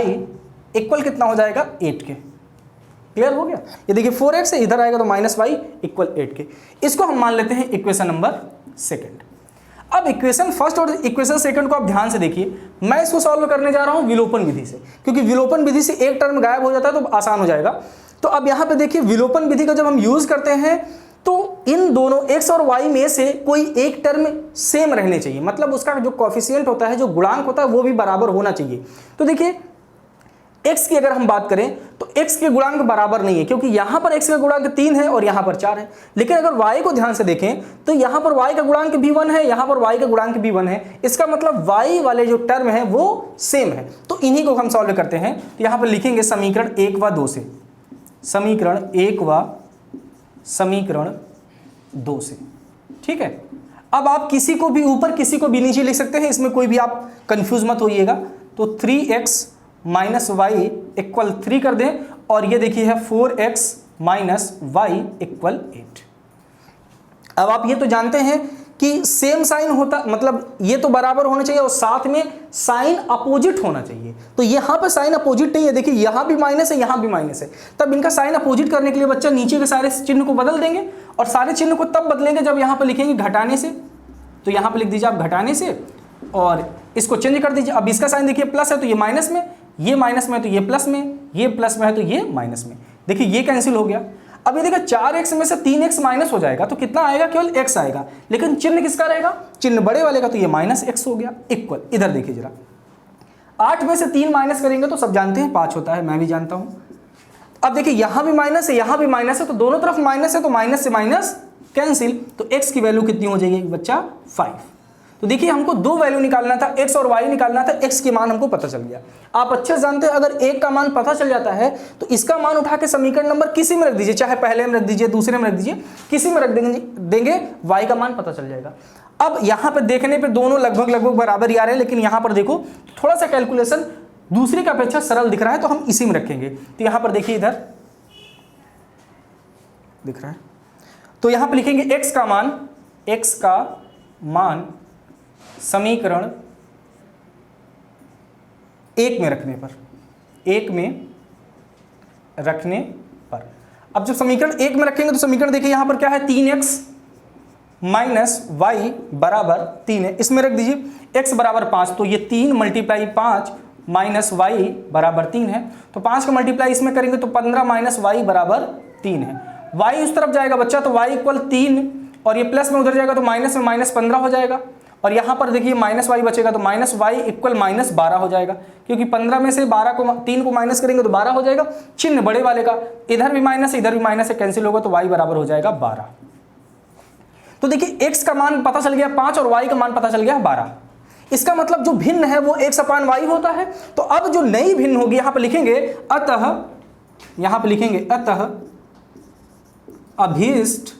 इक्वल कितना हो जाएगा? 8 के। क्लियर हो गया? ये देखिए 4x है, इधर आएगा तो -y इक्वल 8 के। इसको हम मान लेते हैं इक्वेशन नंबर सेकंड। अब इक्वेशन फर्स्ट और इक्वेशन सेकंड को आप ध्यान से देखिए। मैं इसको सॉल्व करने जा रहा हूं विलोपन विधि से, क्योंकि विलोपन विधि से एक टर्म गायब हो जाता है तो आसान हो जाएगा। तो अब यहां पे देखिए विलोपन विधि का जब हम यूज करते हैं तो इन दोनों x और y में से कोई एक टर्म सेम रहने चाहिए, मतलब उसका जो कोएफिशिएंट होता है, जो गुणांक होता है, वो भी बराबर होना चाहिए। तो देखिए x की अगर हम बात करें तो x के गुणांक बराबर नहीं है, क्योंकि यहां पर x का गुणांक 3 है और यहां पर 4 है। लेकिन अगर y को ध्यान से देखें तो यहां पर y का गुणांक भी 1 है, यहां पर y का गुणांक भी 1 है। इसका मतलब y वाले जो टर्म है वो सेम है। तो इन्हीं को हम सॉल्व करते हैं। तो यहां पर लिखेंगे समीकरण 1 व 2 से, समीकरण 1 व समीकरण 2 से। ठीक है, अब आप किसी को भी ऊपर किसी को भी नीचे लिख सकते हैं, इसमें कोई भी आप कंफ्यूज मत होइएगा। तो 3x - y इक्वल 3 कर दें, और ये देखिए है 4x - y इक्वल 8। अब आप ये तो जानते हैं कि सेम साइन होता, मतलब ये तो बराबर होना चाहिए और साथ में साइन अपोजिट होना चाहिए। तो यहाँ पे साइन अपोजिट नहीं है, देखिए यहाँ भी माइनस है, यहाँ भी माइनस है। तब इनका साइन अपोजिट करने के लिए बच्चा नीचे के सारे चिन्ह को बदल देंगे, और सारे चिन्ह को तब बदलेंगे जब यहाँ पे लिखेंगे घटाने से। तो यहाँ पे लिख दीजिए आप घटाने से, और इसको चेंज कर दीजिए। अब इसका साइन देखिए प्लस है तो ये माइनस में, ये माइनस में है तो ये प्लस में, ये प्लस में है तो ये माइनस में। देखिए ये कैंसिल हो गया। अब ये देखिए 4x में से 3x माइनस हो जाएगा तो कितना आएगा? केवल x आएगा, लेकिन चिन्ह किसका रहेगा? चिन्ह बड़े वाले का, तो ये -x हो गया इक्वल। इधर देखिए जरा, 8 में से 3 माइनस करेंगे तो सब जानते हैं 5 होता है, मैं भी जानता हूं। अब देखिए यहां भी माइनस है, यहां भी माइनस है, तो दोनों तरफ माइनस है, तो माइनस से माइनस कैंसिल, तो x की वैल्यू कितनी हो जाएगी बच्चा? 5। तो देखिए हमको दो वैल्यू निकालना था, x और y निकालना था, x के मान हमको पता चल गया। आप अच्छे से जानते हैं अगर एक का मान पता चल जाता है तो इसका मान उठा के समीकरण नंबर किसी में रख दीजिए, चाहे पहले में रख दीजिए, दूसरे में रख दीजिए, किसी में रख देंगे y का मान पता चल जाएगा। अब यहाँ पे देखने पे दोनों लगभग बराबर ही आ रहे हैं, लेकिन यहाँ पर देखो थोड़ा सा कैलकुलेशन दूसरे की अपेक्षा सरल दिख रहा है तो हम इसी में रखेंगे। तो यहाँ पर देखिए इधर दिख रहा है, तो यहाँ पर लिखेंगे x का मान समीकरण 1 में रखने पर, अब जब समीकरण 1 में रखेंगे तो समीकरण देखिए यहाँ पर क्या है, 3x माइनस वाई बराबर 3 है, इसमें रख दीजिए x बराबर 5, तो ये 3 मल्टीप्लाई 5 माइनस वाई बराबर 3 है, तो 5 का मल्टीप्लाई इसमें करेंगे तो 15 माइनस वाई बराबर 3 है। y उस तरफ जाएगा बच्चा तो y इक्वल 3 और ये प्लस में उधर जाएगा तो माइनस में माइनस 15 हो जाएगा, और यहाँ पर देखिए माइनस वाई बचेगा तो माइनस वाई इक्वल माइनस 12 हो जाएगा, क्योंकि 15 में से 3 को माइनस करेंगे तो 12 हो जाएगा, चिन्ह बड़े वाले का, इधर भी माइनस इधर भी माइनस से कैंसिल होगा तो y बराबर हो जाएगा 12। तो देखिए x का मान पता चल गया 5 और y का मान पता चल गया 12। इसका मतलब जो भिन्न है वो x अपान y होता है। तो अब जो नई भिन्न होगी यहाँ पर लिखेंगे अतः अभीष्ट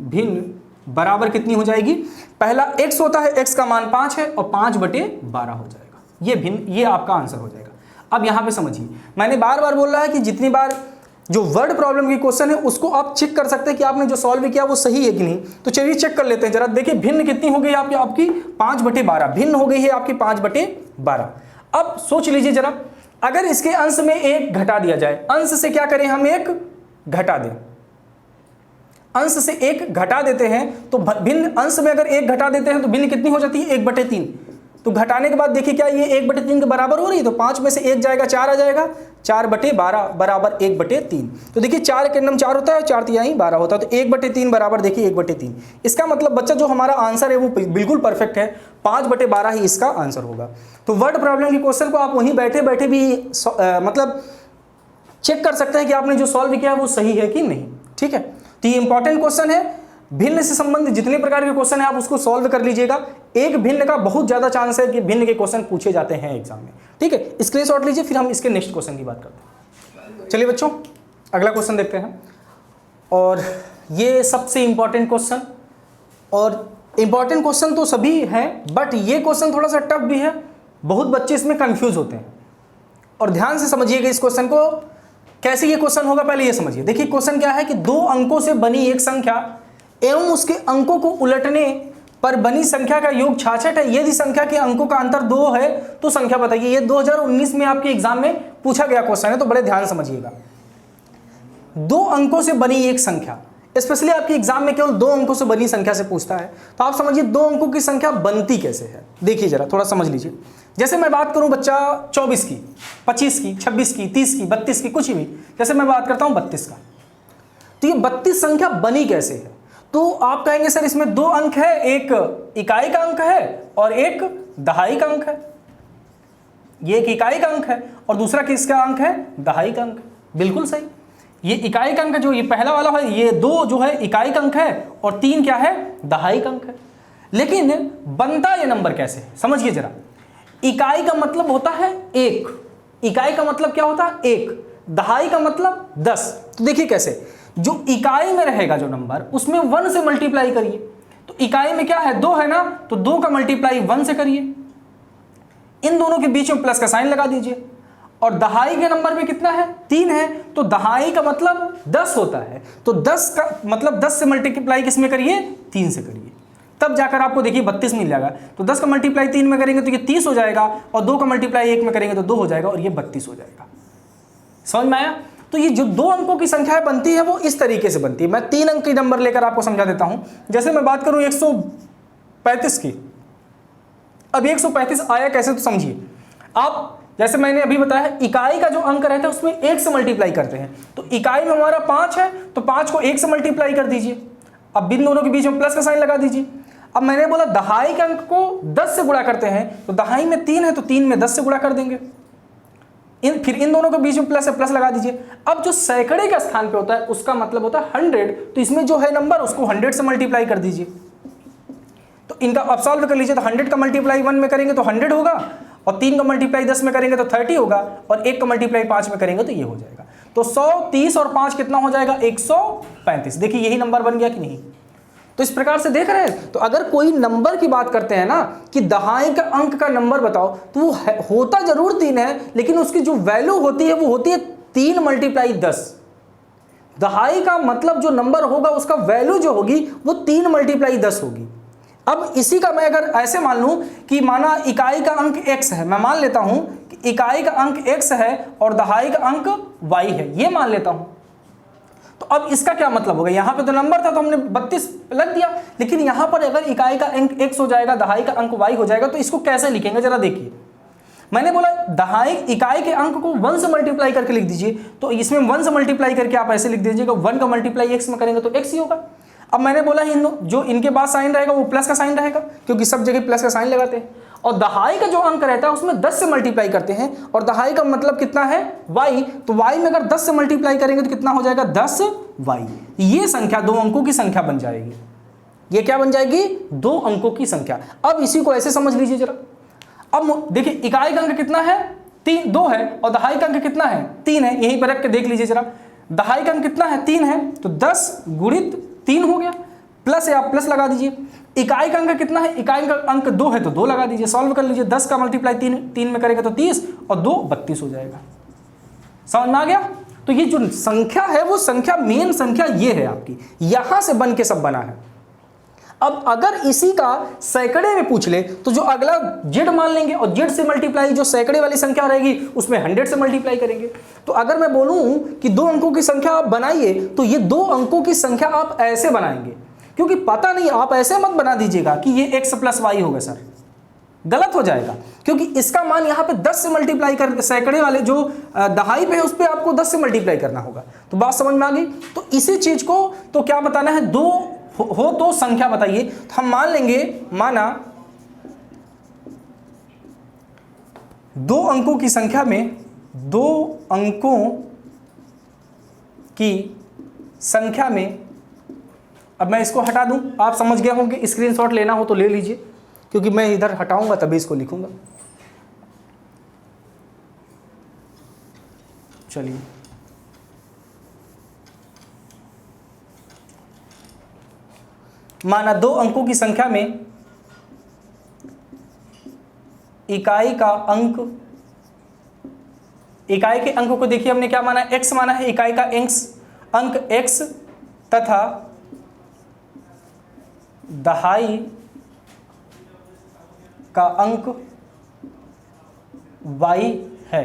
भिन्न बराबर कितनी हो जाएगी, पहला x होता है, x का मान 5 है और 5/12 हो जाएगा, ये भिन्न, ये आपका आंसर हो जाएगा। अब यहाँ पे समझिए, मैंने बार बार बोल रहा है कि जितनी बार जो वर्ड प्रॉब्लम की क्वेश्चन है उसको आप चेक कर सकते हैं कि आपने जो सॉल्व किया वो सही है कि नहीं। तो चलिए चेक कर लेते हैं जरा। देखिए भिन्न कितनी हो गई आपकी 5/12, भिन्न हो गई है आपकी 5/12। अब सोच लीजिए जरा, अगर इसके अंश में 1 घटा दिया जाए, अंश से क्या करें हम 1 घटा दें, अंश से 1 घटा देते हैं तो भिन्न, अंश में अगर 1 घटा देते हैं तो भिन्न कितनी हो जाती है 1/3। तो घटाने के बाद देखिए क्या ये 1/3 के बराबर हो रही है, तो 5 में से 1 जाएगा 4 आ जाएगा, 4/12 बराबर 1/3। तो देखिए 4 के नम 4 होता है, 4 तिहाई 12 होता है, तो 1/3 बराबर देखिए 1/3। इसका मतलब बच्चा जो हमारा आंसर है वो बिल्कुल परफेक्ट है, 5/12 ही इसका आंसर होगा। तो वर्ड प्रॉब्लम की क्वेश्चन को आप वहीं बैठे बैठे भी मतलब चेक कर सकते हैं कि आपने जो सॉल्व किया है वो सही है कि नहीं। ठीक है, तो ये इंपॉर्टेंट क्वेश्चन है। भिन्न से संबंधित जितने प्रकार के क्वेश्चन है आप उसको सॉल्व कर लीजिएगा। एक भिन्न का बहुत ज्यादा चांस है कि भिन्न के क्वेश्चन पूछे जाते हैं एग्जाम में। ठीक है, स्क्रीनशॉट लीजिए, फिर हम इसके नेक्स्ट क्वेश्चन की बात करते हैं। चलिए बच्चों अगला क्वेश्चन देखते हैं, और ये सबसे इंपॉर्टेंट क्वेश्चन, और इंपॉर्टेंट क्वेश्चन तो सभी हैं बट ये क्वेश्चन थोड़ा सा टफ भी है, बहुत बच्चे इसमें कंफ्यूज होते हैं। और ध्यान से समझिएगा इस क्वेश्चन को, कैसे ये क्वेश्चन होगा पहले ये समझिए। देखिए क्वेश्चन क्या है कि 2 अंकों से बनी एक संख्या एवं उसके अंकों को उलटने पर बनी संख्या का योग 66 है। यदि संख्या के अंकों का अंतर 2 है तो संख्या बताइए। ये 2019 में आपके एग्जाम में पूछा गया क्वेश्चन है, तो बड़े ध्यान समझिएगा। 2 अंकों से बनी एक संख्या, स्पेशली आपके एग्जाम में केवल 2 अंकों से बनी संख्या से पूछता है, तो आप समझिए 2 अंकों की संख्या बनती कैसे है। देखिए जरा थोड़ा समझ लीजिए। जैसे मैं बात करूं बच्चा 24 की, 25 की, 26 की, 30 की, 32 की, कुछ भी, जैसे मैं बात करता हूं 32 का, तो ये 32 संख्या बनी कैसे है। तो आप कहेंगे सर इसमें 2 अंक है, एक इकाई का अंक है और एक दहाई का अंक है। ये एक इकाई का अंक है और दूसरा किसका अंक है, दहाई का अंक। बिल्कुल सही, ये इकाई का अंक जो ये पहला वाला है, ये 2 जो है इकाई का अंक है और 3 क्या है, दहाई का अंक है। लेकिन बनता ये नंबर कैसे है समझिए जरा। इकाई का मतलब होता है 1, इकाई का मतलब क्या होता है 1, दहाई का मतलब 10। तो देखिए कैसे, जो इकाई में रहेगा जो नंबर उसमें 1 से मल्टीप्लाई करिए। तो इकाई में क्या है 2 है ना, तो 2 का मल्टीप्लाई 1 से करिए, इन दोनों के बीच में प्लस का साइन लगा दीजिए। और दहाई के नंबर में कितना है 3 है, तो दहाई का मतलब 10 होता है, तो 10 का मतलब 10 से मल्टीप्लाई किस में करिए, 3 से करिए, तब जाकर आपको देखिए 32 मिल जाएगा। तो 10 का मल्टीप्लाई 3 में करेंगे तो ये 30 हो जाएगा, और 2 का मल्टीप्लाई 1 में करेंगे तो 2 हो जाएगा, और ये 32 हो जाएगा। समझ में आया। तो ये जो 2 अंकों की संख्या बनती है वो इस तरीके से बनती है। मैं 3 अंक की नंबर लेकर आपको समझा देता हूं। जैसे मैं बात करूं 135 की, अब 135 आया कैसे तो समझिए आप। जैसे मैंने अभी बताया इकाई का जो अंक रहता है उसमें 1 से मल्टीप्लाई करते हैं, तो इकाई में हमारा 5 है तो 5 को 1 से मल्टीप्लाई कर दीजिए। अब इन दोनों के बीच में प्लस का साइन लगा दीजिए। अब मैंने बोला दहाई के अंक को 10 से गुणा करते हैं, तो दहाई में 3 है तो 3 में 10 से गुणा कर देंगे। फिर इन दोनों के बीच में प्लस है, प्लस लगा दीजिए। अब जो सैकड़े के स्थान पे होता है उसका मतलब होता है 100, तो इसमें जो है नंबर उसको 100 से मल्टीप्लाई कर दीजिए। तो इनका अब सॉल्व कर लीजिए, तो 100 का मल्टीप्लाई 1 में करेंगे तो 100 होगा, और 3 का मल्टीप्लाई 10 में करेंगे तो 30 होगा, और 1 का मल्टीप्लाई 5 में करेंगे तो ये हो जाएगा। तो 100, 30 और 5 कितना हो जाएगा, 135। देखिए यही नंबर बन गया कि नहीं। तो इस प्रकार से देख रहे हैं। तो अगर कोई नंबर की बात करते हैं ना कि दहाई का अंक का नंबर बताओ, तो वो होता जरूर 3 है, लेकिन उसकी जो वैल्यू होती है वो होती है 3 मल्टीप्लाई 10। दहाई का मतलब जो नंबर होगा उसका वैल्यू जो होगी वो 3 मल्टीप्लाई 10 होगी। अब इसी का मैं अगर ऐसे मान लूं कि माना इकाई का अंक x है, मैं मान लेता हूं कि इकाई का अंक x है और दहाई का अंक y है, ये मान लेता हूं। तो अब इसका क्या मतलब होगा, यहां पे तो नंबर था तो हमने 32 लग दिया, लेकिन यहां पर अगर इकाई का अंक x हो जाएगा, दहाई का अंक y हो जाएगा, तो इसको कैसे लिखेंगे जरा देखिए। मैंने बोला दहाई इकाई के अंक को 1 से मल्टीप्लाई करके लिख दीजिए, तो इसमें 1 से मल्टीप्लाई करके आप ऐसे लिख दीजिएगा, 1 का मल्टीप्लाई x में करेंगे तो x ही होगा। अब मैंने बोला जो इनके बाद साइन रहेगा वो प्लस का साइन रहेगा, क्योंकि सब जगह प्लस का साइन लगाते हैं। और दहाई का जो अंक रहता है उसमें 10 से मल्टीप्लाई करते हैं, और दहाई का मतलब कितना है y, तो y में अगर 10 से मल्टीप्लाई करेंगे तो कितना हो जाएगा 10y। ये संख्या 2 अंकों की संख्या बन जाएगी। ये क्या बन जाएगी, 2 अंकों की संख्या। अब इसी को ऐसे समझ लीजिए जरा। अब देखिए इकाई का अंक कितना है 2 है, और दहाई का अंक कितना है 3 है। यहीं पर रख के देख लीजिए जरा, दहाई का अंक कितना है 3 है, तो 10 गुणित 3 हो गया, प्लस है आप प्लस लगा दीजिए। इकाई का अंक कितना है, इकाई का अंक 2 है तो 2 लगा दीजिए, सॉल्व कर लीजिए। 10 का मल्टीप्लाई 3 में करेगा तो 30, और 2 32 हो जाएगा। समझ में आ गया। तो ये जो संख्या है वो संख्या मेन संख्या ये है आपकी, यहां से बन के सब बना है। अब अगर इसी का सैकड़े में पूछ ले तो जो अगला जेड मान लेंगे, और जेड से मल्टीप्लाई जो सैकड़े वाली संख्या रहेगी उसमें 100 से मल्टीप्लाई करेंगे। तो अगर मैं बोलूं कि 2 अंकों की संख्या आप बनाइए, तो ये 2 अंकों की संख्या आप ऐसे बनाएंगे, क्योंकि पता नहीं, आप ऐसे मत बना दीजिएगा कि ये x प्लस y होगा सर, गलत हो जाएगा। क्योंकि इसका मान यहाँ पे 10 से मल्टीप्लाई कर, सैकड़े वाले जो दहाई पे है उस पर आपको 10 से मल्टीप्लाई करना होगा। तो बात समझ में आ गई। तो इसी चीज को तो क्या बताना है, 2 हो तो संख्या बताइए। तो हम मान लेंगे, माना 2 अंकों की संख्या में 2 अंकों की संख्या में, अब मैं इसको हटा दूं, आप समझ गए होंगे, स्क्रीनशॉट लेना हो तो ले लीजिए, क्योंकि मैं इधर हटाऊंगा तभी इसको लिखूंगा। चलिए माना 2 अंकों की संख्या में इकाई का अंक, इकाई के अंक को देखिए हमने क्या माना, x माना है, इकाई का अंक x तथा दहाई का अंक y है।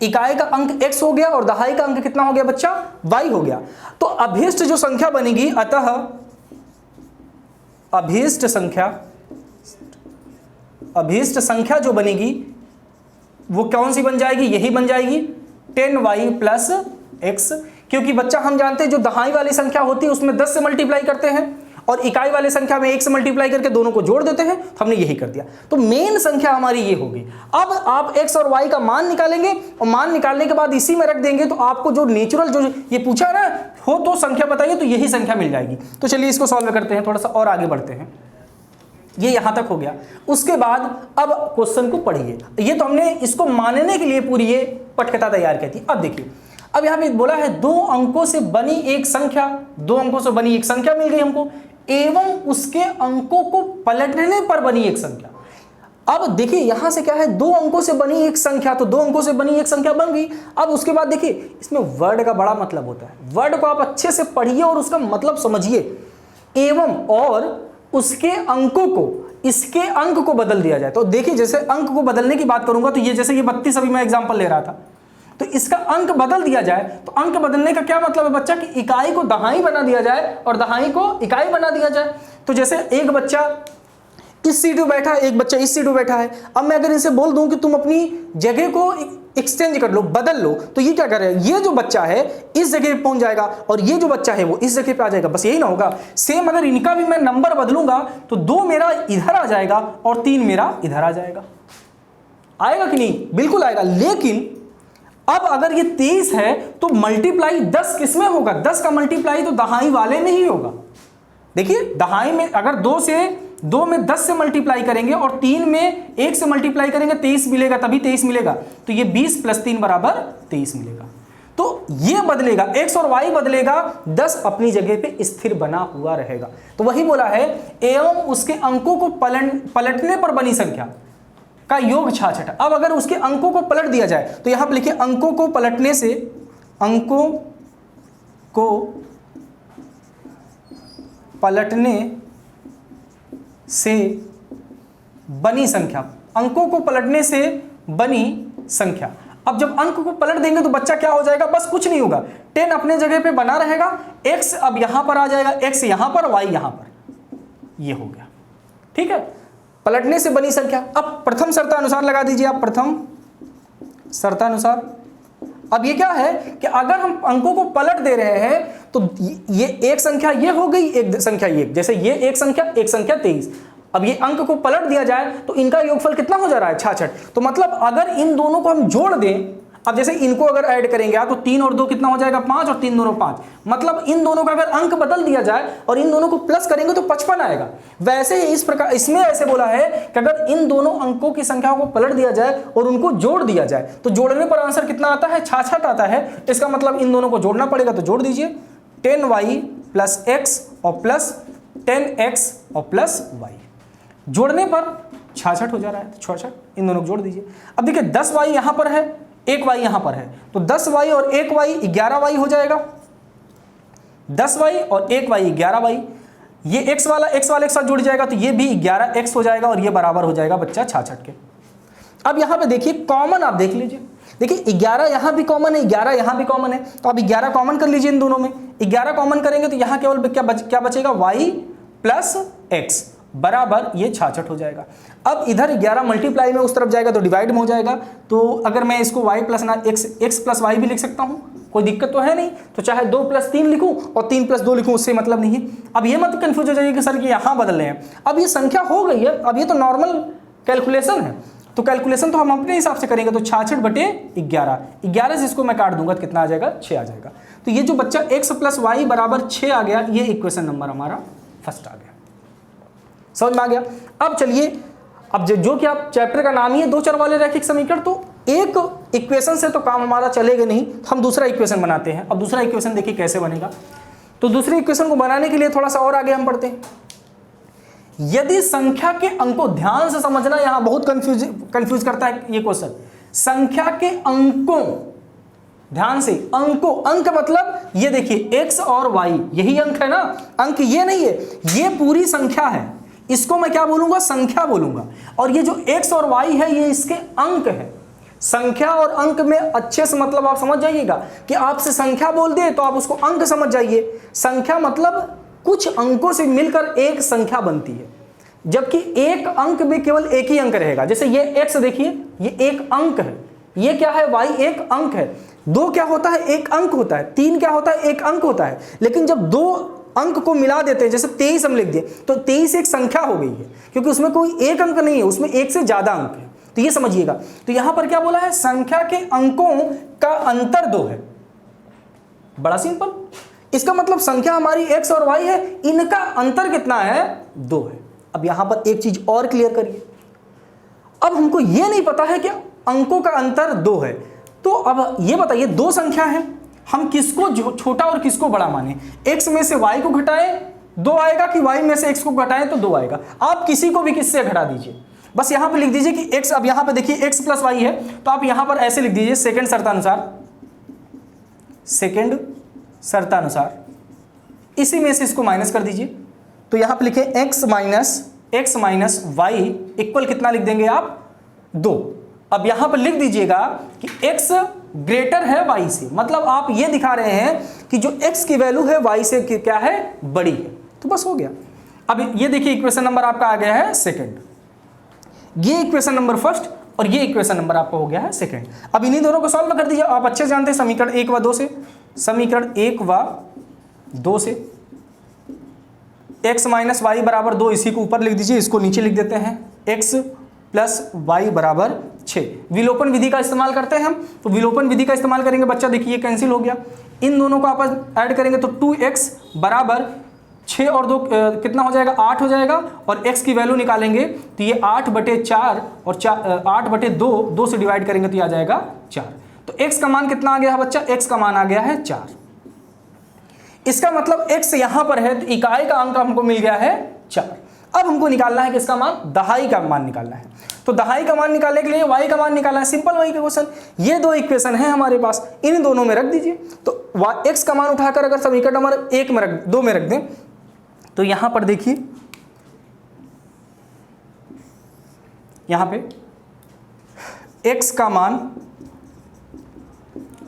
इकाई का अंक x हो गया और दहाई का अंक कितना हो गया बच्चा, y हो गया। तो अभीष्ट जो संख्या बनेगी, अतः अभीष्ट संख्या जो बनेगी वो कौन सी बन जाएगी, यही बन जाएगी 10y प्लस x। क्योंकि बच्चा हम जानते हैं जो दहाई वाली संख्या होती है उसमें 10 से मल्टीप्लाई करते हैं, और इकाई वाले संख्या में 1 से मल्टीप्लाई करके दोनों को जोड़ देते हैं। तो हमने यही कर दिया। तो मेन संख्या हमारी ये होगी। अब आप x और y का मान निकालेंगे, और मान निकालने के बाद इसी में रख देंगे, तो आपको जो नेचुरल जो ये पूछा ना हो तो संख्या बताइए, तो यही संख्या मिल जाएगी। तो चलिए इसको सॉल्व करते हैं, थोड़ा सा और आगे बढ़ते हैं। ये यहां तक हो गया। उसके बाद अब क्वेश्चन को पढ़िए। ये तो हमने इसको मानने के लिए पूरी ये पटकथा तैयार की थी। अब देखिए, अब यहां पे बोला है 2 अंकों से बनी एक संख्या, 2 अंकों से बनी एक संख्या मिल गई हमको, एवं उसके अंकों को पलटने पर बनी एक संख्या। अब देखिए यहां से क्या है, 2 अंकों से बनी एक संख्या, तो 2 अंकों से बनी एक संख्या बन गई। अब उसके बाद देखिए इसमें वर्ड का बड़ा मतलब होता है, वर्ड को आप अच्छे से पढ़िए और उसका मतलब समझिए। एवं और उसके अंकों को, इसके अंक को बदल दिया जाए। तो देखिए जैसे अंक को बदलने की बात करूंगा, तो ये जैसे ये 32 अभी मैं एग्जांपल ले रहा था, तो इसका अंक बदल दिया जाए। तो अंक बदलने का क्या मतलब है बच्चा, कि इकाई को दहाई बना दिया जाए और दहाई को इकाई बना दिया जाए। तो जैसे एक बच्चा इस सीट में बैठा है, एक बच्चा इस सीट में बैठा है। अब मैं अगर इनसे बोल दूं कि तुम अपनी जगह को एक्सचेंज कर लो, बदल लो, तो ये क्या करे, ये जो बच्चा है इस जगह पे पहुंच जाएगा और ये जो बच्चा है वो इस जगह पे आ जाएगा। बस यही ना होगा। सेम अगर इनका भी मैं नंबर बदलूंगा तो 2 मेरा इधर आ जाएगा और 3 मेरा इधर आ जाएगा। आएगा कि नहीं? बिल्कुल आएगा। लेकिन अब अगर ये 23 है तो मल्टीप्लाई 10 किस में होगा? 10 का मल्टीप्लाई तो दहाई वाले में ही होगा। देखिए दहाई में अगर 2 में 10 से मल्टीप्लाई करेंगे और 3 में 1 से मल्टीप्लाई करेंगे 23 मिलेगा, तभी 23 मिलेगा। तो ये 20 + 3 बराबर 23 मिलेगा। तो ये बदलेगा, x और y बदलेगा, 10 अपनी जगह पे स्थिर बना हुआ रहेगा। तो वही बोला है एवं उसके अंकों को पलटने पर बनी संख्या का योग 66। अब अगर उसके अंकों को पलट दिया जाए तो यहां पर लिखिए अंकों को पलटने से बनी संख्या, अंकों को पलटने से बनी संख्या। अब जब अंक को पलट देंगे तो बच्चा क्या हो जाएगा? बस कुछ नहीं होगा, 10 अपने जगह पे बना रहेगा, x अब यहां पर आ जाएगा, x यहां पर, y यहां पर, ये हो गया। ठीक है, पलटने से बनी संख्या। अब प्रथम शर्तानुसार लगा दीजिए आप, प्रथम शर्तानुसार। अब ये क्या है कि अगर हम अंकों को पलट दे रहे हैं तो ये एक संख्या ये हो गई, एक संख्या ये, जैसे ये एक संख्या 23। अब ये अंक को पलट दिया जाए तो इनका योगफल कितना हो जा रहा है? 66। तो मतलब अगर इन दोनों को हम जोड़ दें, अब जैसे इनको अगर ऐड करेंगे तो 3 और 2 कितना हो जाएगा? 5, और 3 दोनों 5। मतलब इन दोनों का अगर अंक बदल दिया जाए और इन दोनों को प्लस करेंगे तो 55 आएगा। वैसे ही इस प्रकार इसमें ऐसे बोला है कि अगर इन दोनों अंकों की संख्याओं को पलट दिया जाए और उनको जोड़ दिया जाए तो जोड़ने पर आंसर कितना आता है? 66 आता है। इसका मतलब इन दोनों को जोड़ना पड़ेगा, तो जोड़ दीजिए 10y + x और प्लस 10x और प्लस y। जोड़ने पर 66 हो जा रहा है, तो 66 इन दोनों को जोड़ दीजिए। अब देखिए 10y यहां पर है, 1y यहां पर है, तो 10y और 1y 11y हो जाएगा। 10y और 1y 11y, ये x वाला एक साथ जुड़ जाएगा तो ये भी 11x हो जाएगा और ये बराबर हो जाएगा बच्चा 66 के। अब यहां पे देखिए कॉमन आप देख लीजिए, देखिए 11 यहां भी कॉमन है, 11 यहां भी कॉमन है, तो अब 11 कॉमन कर लीजिए इन दोनों में। 11 कॉमन करेंगे तो यहां केवल क्या बचेगा? y + x बराबर ये 66 हो जाएगा। अब इधर 11 मल्टीप्लाई में उस तरफ जाएगा तो डिवाइड में हो जाएगा। तो अगर मैं इसको y + x + y भी लिख सकता हूं, कोई दिक्कत तो है नहीं। तो चाहे 2 + 3 लिखूं और 3 + 2 लिखूं, उससे मतलब नहीं है। अब ये मत कंफ्यूज हो जाइए कि सर ये यहां बदल रहे हैं। अब ये संख्या हो गई है, अब ये तो नॉर्मल कैलकुलेशन है, तो कैलकुलेशन तो हम अपने हिसाब से करेंगे। तो 66/11, 11 से इसको मैं काट दूंगा तो कितना आ जाएगा? 6 आ जाएगा। तो ये जो बच्चा x + y बराबर 6 आ गया, ये इक्वेशन नंबर हमारा फर्स्ट आ गया। समझ में आ गया? अब चलिए, अब जो कि आप चैप्टर का नाम ही है 2 चर वाले रैखिक समीकरण, तो एक इक्वेशन से तो काम हमारा चलेगा नहीं, हम दूसरा इक्वेशन बनाते हैं। अब दूसरा इक्वेशन देखिए कैसे बनेगा। तो दूसरे इक्वेशन को बनाने के लिए थोड़ा सा और आगे हम बढ़ते हैं। यदि संख्या के अंकों, ध्यान से समझना, यहां बहुत कंफ्यूज करता है ये क्वेश्चन। संख्या के अंकों, ध्यान से, अंकों, अंक मतलब ये देखिए x और y, यही अंक है ना, अंक ये नहीं है, ये पूरी संख्या है, इसको मैं क्या बोलूंगा? संख्या बोलूंगा। और ये जो x और y है ये इसके अंक है। संख्या और अंक में अच्छे से मतलब आप समझ जाइएगा कि आपसे संख्या बोल दे तो आप उसको अंक समझ जाइए। संख्या मतलब कुछ अंकों से मिलकर एक संख्या बनती है, जबकि एक अंक में केवल एक ही अंक रहेगा। जैसे ये x देखिए, ये एक अंक है, ये क्या है? y एक अंक है। 2 क्या होता है? एक अंक होता है। 3 क्या होता है? एक अंक होता है। लेकिन जब 2 अंक को मिला देते हैं, जैसे 23 हम लिख दिए, तो 23 एक संख्या हो गई है, क्योंकि उसमें कोई एक अंक नहीं है, उसमें एक से ज्यादा अंक है। तो ये समझिएगा। तो यहां पर क्या बोला है? संख्या के अंकों का अंतर 2 है। बड़ा सिंपल। इसका मतलब संख्या हमारी x और y है, इनका अंतर कितना है? 2 है। अब यहां पर एक चीज और क्लियर करिए। अब हमको यह नहीं पता है कि अंकों का अंतर 2 है, तो अब ये बताइए 2 संख्या है, हम किसको छोटा और किसको बड़ा माने? x में से y को घटाएं 2 आएगा, कि y में से x को घटाएं तो 2 आएगा। आप किसी को भी किससे घटा दीजिए, बस यहां पे लिख दीजिए कि x, अब यहां पे देखिए x + y है, तो आप यहां पर ऐसे लिख दीजिए सेकंड शर्तानुसार, इसी में से इसको माइनस कर दीजिए। तो यहां पे लिखे x माइनस y इक्वल कितना लिख देंगे आप? 2। अब यहां पर लिख दीजिएगा कि x ग्रेटर है y से, मतलब आप ये दिखा रहे हैं कि जो x की वैल्यू है y से क्या है? बड़ी है। तो बस हो गया। अब ये देखिए इक्वेशन नंबर आपका आ गया है सेकंड, ये इक्वेशन नंबर फर्स्ट और ये इक्वेशन नंबर आपका हो गया है सेकंड। अब इन्हीं दोनों को सॉल्व कर दीजिए। आप अच्छे से जानते हैं समीकरण 1 व 2 से, समीकरण 1 व 2 से x माइनस वाई बराबर 2, इसी को ऊपर लिख दीजिए, इसको नीचे लिख देते हैं। x प्लस वाई बराबर 6। विलोपन विधि का इस्तेमाल करते हैं हम, तो विलोपन विधि का इस्तेमाल करेंगे बच्चा, देखिए कैंसिल हो गया, इन दोनों को आपस ऐड करेंगे तो 2x बराबर 6 और 2 कितना हो जाएगा, 8 हो जाएगा, और x की वैल्यू निकालेंगे तो ये 8/4 और 8/2, 2 से डिवाइड करेंगे तो ये आ जाएगा 4। तो x का मान कितना आ गया है बच्चा, x का मान आ गया है 4। इसका मतलब x यहां पर है तो इकाई का अंक हमको मिल गया है 4। अब हमको निकालना है किसका मान, दहाई का मान निकालना है। तो दहाई का मान निकालने के लिए y का मान निकालना है, सिंपल वही का क्वेश्चन। ये दो इक्वेशन है हमारे पास, इन दोनों में रख दीजिए। तो x का मान उठाकर अगर समीकरण नंबर 2 में रख दें तो यहां पर देखिए, यहां पे x का मान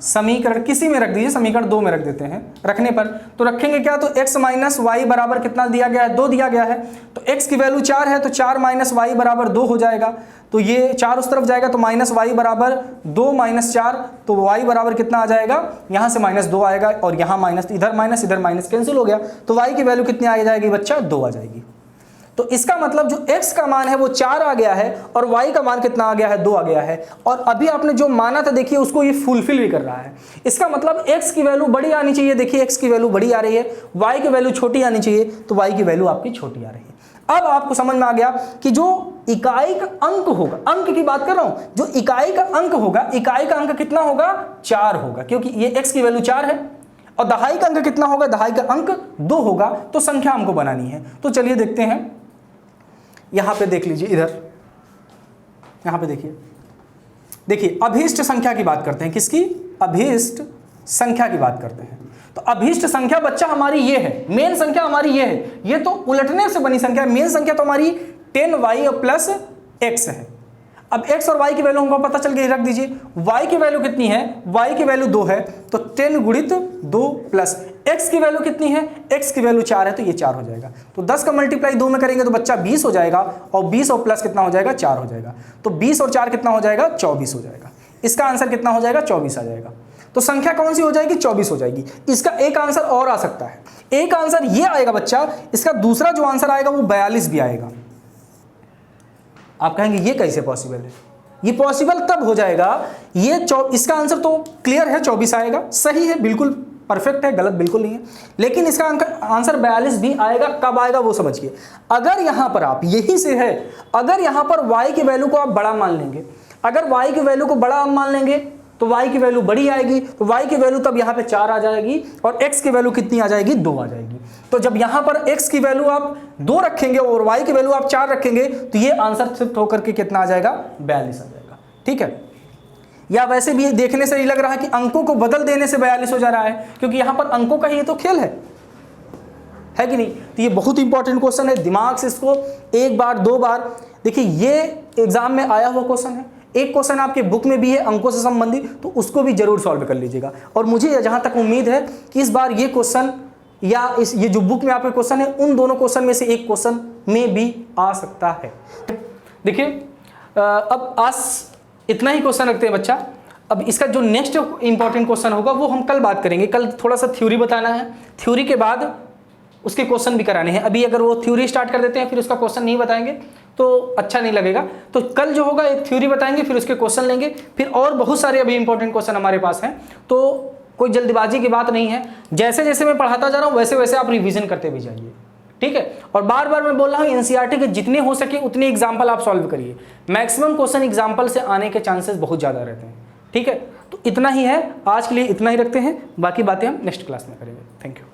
समीकरण किसी में रख दीजिए, समीकरण 2 में रख देते हैं। रखने पर तो रखेंगे क्या, तो x माइनस वाई बराबर कितना दिया गया है, 2 दिया गया है। तो x की वैल्यू 4 है तो 4 माइनस वाई बराबर 2 हो जाएगा। तो ये 4 उस तरफ जाएगा तो माइनस वाई बराबर 2 माइनस 4, तो y बराबर कितना आ जाएगा, यहाँ से -2 आएगा और यहाँ माइनस, इधर माइनस कैंसिल हो गया। तो y की वैल्यू कितनी आ जाएगी बच्चा, 2 आ जाएगी। तो इसका मतलब जो x का मान है वो 4 आ गया है और y का मान कितना आ गया है, 2 आ गया है। और अभी आपने जो माना था देखिए उसको ये फुलफिल भी कर रहा है। इसका मतलब x की वैल्यू बड़ी आनी चाहिए, देखिए x की वैल्यू बड़ी आ रही है, y की वैल्यू छोटी आनी चाहिए, तो y की वैल्यू आपकी छोटी आ रही है। अब आपको समझ में आ गया कि जो इकाई का अंक होगा, अंक की बात कर रहा हूं, जो इकाई का अंक होगा, इकाई का अंक कितना होगा, 4 होगा, क्योंकि ये x की वैल्यू 4 है। और दहाई का अंक कितना होगा, दहाई का अंक 2 होगा। तो संख्या हमको बनानी है, तो चलिए देखते हैं। यहां पे देख लीजिए, इधर यहां पे देखिए अभीष्ट संख्या की बात करते हैं। किसकी, अभीष्ट संख्या की बात करते हैं। तो अभीष्ट संख्या बच्चा हमारी ये है, मेन संख्या हमारी ये है, ये तो उलटने से बनी संख्या है। मेन संख्या तो हमारी 10y प्लस x है। अब x और y की वैल्यू हमको पता चल गई, रख दीजिए। y की वैल्यू कितनी है, y की वैल्यू 2 है, तो 10 गुणित 2 प्लस x की वैल्यू कितनी है, x की वैल्यू 4 है, तो ये 4 हो जाएगा। तो 10 का मल्टीप्लाई 2 में करेंगे तो बच्चा 20 हो जाएगा, और 20 और प्लस कितना हो जाएगा, 4 हो जाएगा। तो 20 और 4 कितना हो जाएगा, 24 हो जाएगा। इसका आंसर कितना हो जाएगा, 24 आ जाएगा। तो संख्या कौन सी हो जाएगी, 24 हो जाएगी। इसका एक आंसर और आ सकता है, एक आंसर ये आएगा बच्चा, इसका दूसरा जो आंसर आएगा वो 42 भी आएगा। आप कहेंगे ये कैसे पॉसिबल है, ये पॉसिबल तब हो जाएगा, ये इसका आंसर तो क्लियर है, 24 आएगा, सही है, बिल्कुल परफेक्ट है, गलत बिल्कुल नहीं है। लेकिन इसका आंसर 42 भी आएगा, कब आएगा वो समझिए। अगर यहां पर आप यही से है, अगर यहां पर y की वैल्यू को आप बड़ा मान लेंगे, अगर y की वैल्यू को बड़ा मान लेंगे तो y की वैल्यू बड़ी आएगी, तो y की वैल्यू तब यहाँ पे 4 आ जाएगी, और x की वैल्यू कितनी आ जाएगी, 2 आ जाएगी। तो जब यहाँ पर x की वैल्यू आप 2 रखेंगे और y की वैल्यू आप 4 रखेंगे तो ये आंसर शिफ्ट होकर के कितना आ जाएगा, 42 आ जाएगा। ठीक है, या वैसे भी देखने से ही लग रहा है कि अंकों को बदल देने से 42 हो जा रहा है, क्योंकि यहाँ पर अंकों का ही तो खेल है कि नहीं। तो ये बहुत इंपॉर्टेंट क्वेश्चन है, दिमाग से इसको एक बार 2 बार देखिए। ये एग्जाम में आया हुआ क्वेश्चन है, एक क्वेश्चन आपके बुक में भी है अंकों से संबंधित, तो उसको भी जरूर सॉल्व कर लीजिएगा। और मुझे जहां तक उम्मीद है कि इस बार ये क्वेश्चन या ये जो बुक में आपके क्वेश्चन है, उन दोनों क्वेश्चन में से एक क्वेश्चन में भी आ सकता है। देखिए अब आज इतना ही क्वेश्चन रखते हैं बच्चा। अब इसका जो नेक्स्ट इंपॉर्टेंट क्वेश्चन होगा वो हम कल बात करेंगे। कल थोड़ा सा थ्योरी बताना है, थ्योरी के बाद उसके क्वेश्चन भी कराने हैं। अभी अगर वो थ्योरी स्टार्ट कर देते हैं फिर उसका क्वेश्चन नहीं बताएंगे तो अच्छा नहीं लगेगा। तो कल जो होगा एक थ्योरी बताएंगे, फिर उसके क्वेश्चन लेंगे, फिर और बहुत सारे अभी इंपॉर्टेंट क्वेश्चन हमारे पास हैं। तो कोई जल्दबाजी की बात नहीं है, जैसे जैसे मैं पढ़ाता जा रहा हूँ वैसे वैसे आप रिवीजन करते भी जाइए, ठीक है। और बार बार मैं बोल रहा हूँ एनसीईआरटी के जितने हो सके उतने एग्जाम्पल आप सॉल्व करिए। मैक्सिमम क्वेश्चन एग्जाम्पल से आने के चांसेस बहुत ज़्यादा रहते हैं, ठीक है। तो इतना ही है आज के लिए, इतना ही रखते हैं, बाकी बातें हम नेक्स्ट क्लास में करेंगे। Thank you.